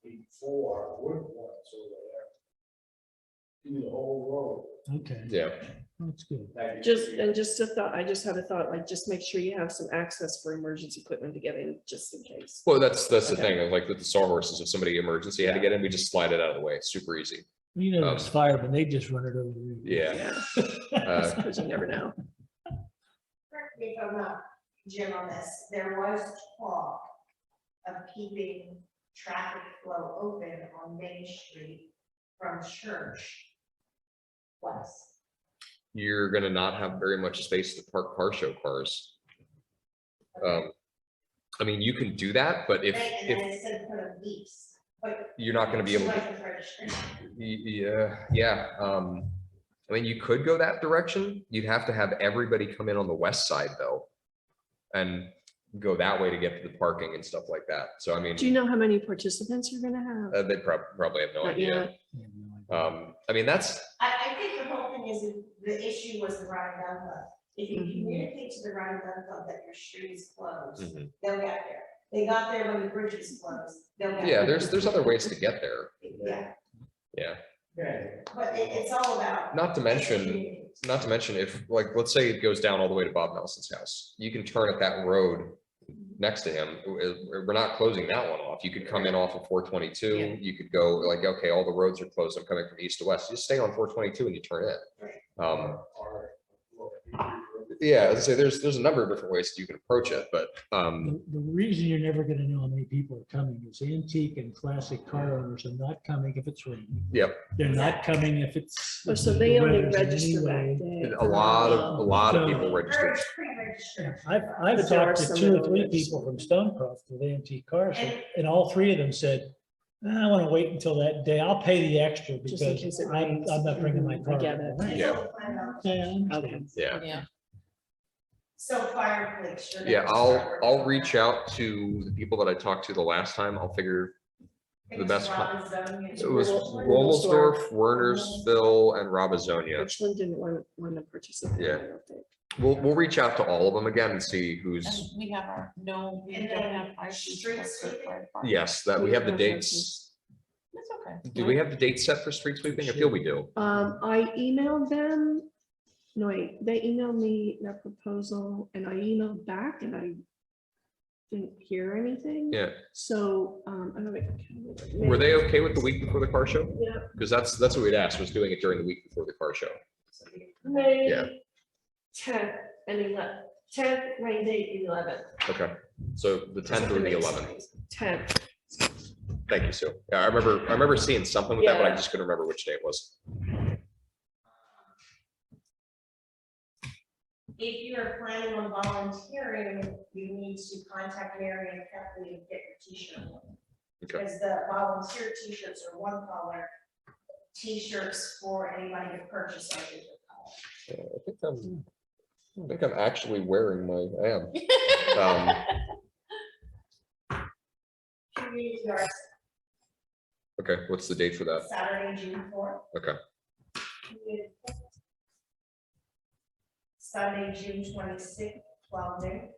before wood ones over there. Do the whole Okay, Yeah. that's good. road. Just a thought, I just had a thought, like, just make sure you have some access for emergency equipment to get in, just in case. Well, that's the Okay. thing, like with the sawhorses, if somebody emergency had to get in, we just slide it out of the way. It's super easy. You know, it's firemen, they just run it over. Yeah. Yeah, because you never know. Correct me if I'm not, Jim, on this, there was talk of keeping traffic flow open on Main Street from Church west. You're gonna not have very much space to park car show cars. I mean, you can do that, but And then if instead of put a lease, but. you're not gonna be able to, License registration. yeah. I mean, you could go that direction. You'd have to have everybody come in on the west side though. And go that way to get to the parking and stuff like that. So I mean, Do you know how many participants you're gonna have? they probably have no Not idea. yet. I mean, that's, I think the whole thing is the issue was the Ryan Gun Club. If you Mhm. communicate to the Ryan Gun Club that your street is closed, Mhm. they'll get there. They got there when the bridge was closed. They'll get yeah, there. there's other ways to get there. Yeah, Yeah. Okay. but it's all about. Not to mention if, like, let's say it goes down all the way to Bob Nelson's house, you can turn at that road next to him. We're not closing that one off. You could come in off of 422. Yeah. You could go like, okay, all the roads are closed. I'm coming from east to west. Just stay on 422 and you turn in. Yeah, as I say, there's a number of different ways that you can approach it, but The reason you're never gonna know how many people are coming is antique and classic car owners are not coming if it's raining. Yep. They're not coming if it's. Oh, so they only weather's in any register back way. then. a lot of So- people registered. Pre-registered. I've But there are talked to some 2 that or don't 3 register. people from Stonecroft with antique cars, and all 3 of them said, I want to wait until that day. I'll pay the extra Just in because case it I'm rains. not bringing my I car. get it. Yeah. Yeah, I understand. Yeah. Yeah. So fire police. you're Yeah, gonna start working I'll on reach that. out to the people that I talked to the last time. I'll figure I think the it's best Robin Zone. it was Rummelsdorf. Rummelsdorf, Wernersville, and Robizonia. Richland didn't want to participate. Yeah. I don't think. We'll reach out to all of them again and see who's, And we have our, no, we And don't then have fire street chiefs, but sweeping? fire department. yes, that we have the dates. It's okay. Do we have the date set for street sweeping? I feel we do. I emailed them. No, wait, they emailed me their proposal and I emailed back and I didn't hear anything. Yeah. So, I don't know. Were they okay with the week before the car show? Yeah. Because that's what we'd asked, was doing it during the week before the car show. Yeah. May 10th and 11th, 10th, rain date 11th. Okay, so the 10th or the 11th. 10th. Thank you, Sue. Yeah, I remember seeing something with that, but I Yeah. just couldn't remember which day it was. if you are planning on volunteering, you need to contact Marion Township and get your t-shirt. Okay. Because the volunteer t-shirts are one color, t-shirts for anybody to purchase are different color. I think I'm actually wearing I am. Community yard, Okay, what's the date for that? Saturday, June 4th. Okay. Sunday, June 26th, 12 noon.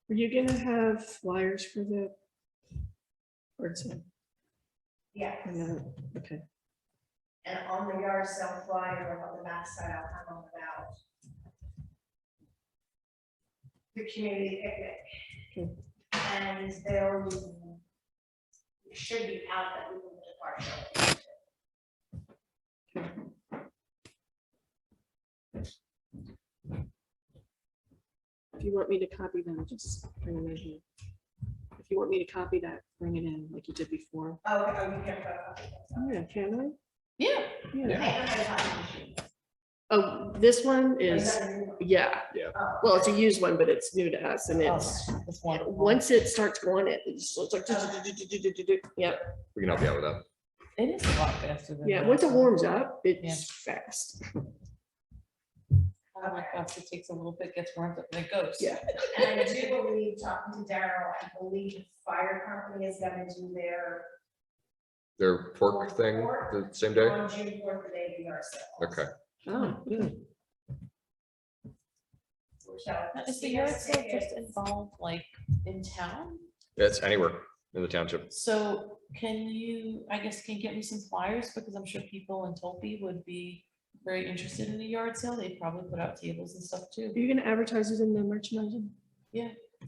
Are you gonna have flyers for the? Or it's, Yeah, okay, and on the yard sale flyer on the back side, I'll have on about the community picnic. Okay. And there should be out that we will depart. if you want me to copy them, just bring them in here. If you want me to copy that, bring it in like you did before. Oh, you can put. Oh, yeah, can I? Yeah. Yeah. I don't have a copy machine. Oh, this one Is is, that a new one? yeah, Oh. well, it's a used one, but it's new to us and Oh, it's, that's wonderful. once it starts going, it's like, yeah, We can help you out with that. It is a lot faster than. yeah, that, once it though. warms up, it's fast. Oh my gosh, it takes a little bit, gets warmed up, and it goes. Yeah. And I do believe, talking to Daryl, I believe the fire company is gonna do Their pork thing the same day? on June 4th, the day of the yard sale. Okay. Oh, good. So, Now, is the yard sale just involved like in town? Yeah, it's anywhere in the township. So can you, I guess, can you get me some flyers, because I'm sure people in Tulpe would be very interested in the yard sale. They'd probably put out tables and stuff too. Are you gonna advertise it in the merchandising?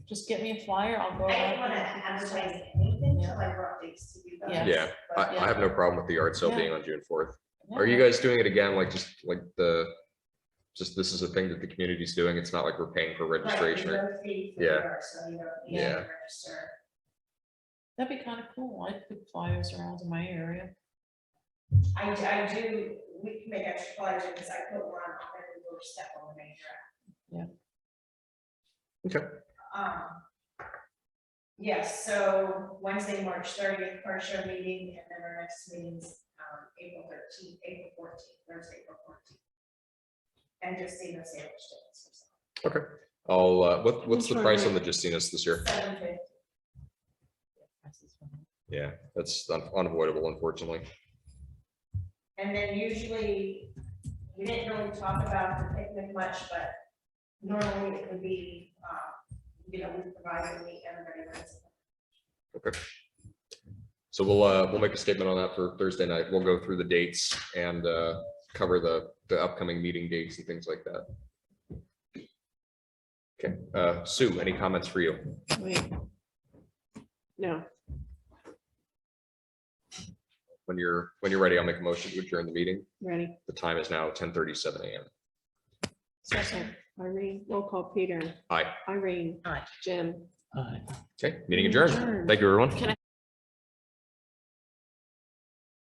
Just get me a flyer, I'll go. I out didn't wanna and- advertise anything until I brought these to you guys. Yeah. Yeah, but- I have no problem with the yard sale Yeah. being on June 4th. Yeah. Are you guys doing it again, like just like this is a thing that the community's doing? It's not like we're paying for Right, registration. there's or- no fee for the Yeah. yard, so you don't need to Yeah. register. That'd be kind of cool. I'd put flyers around in my area. I do, we can make extra flyers because I put one on every doorstep on the main drive. Okay. Yes, so Wednesday, March 30th, car show meeting, and then our next meeting's April 13th, April 14th, Thursday, April 14th. And just see the sandwich tickets. Okay. I'll, what's the price on the Justinas this year? $7.50. Yeah, that's unavoidable, unfortunately. And then usually, we didn't really talk about the picnic much, but normally it would be, we provide and meet everybody. Okay. So we'll make a statement on that for Thursday night. We'll go through the dates and cover the upcoming meeting dates and things like that. Okay, Sue, any comments for you? Wait. No, When you're ready, I'll make a motion to adjourn the meeting. ready. The time is now 10:37 a.m. Second, Irene, roll call, Peter, Aye. Irene. Aye. Jim. Aye. Okay, meeting adjourned. Adjourned. Thank you, everyone.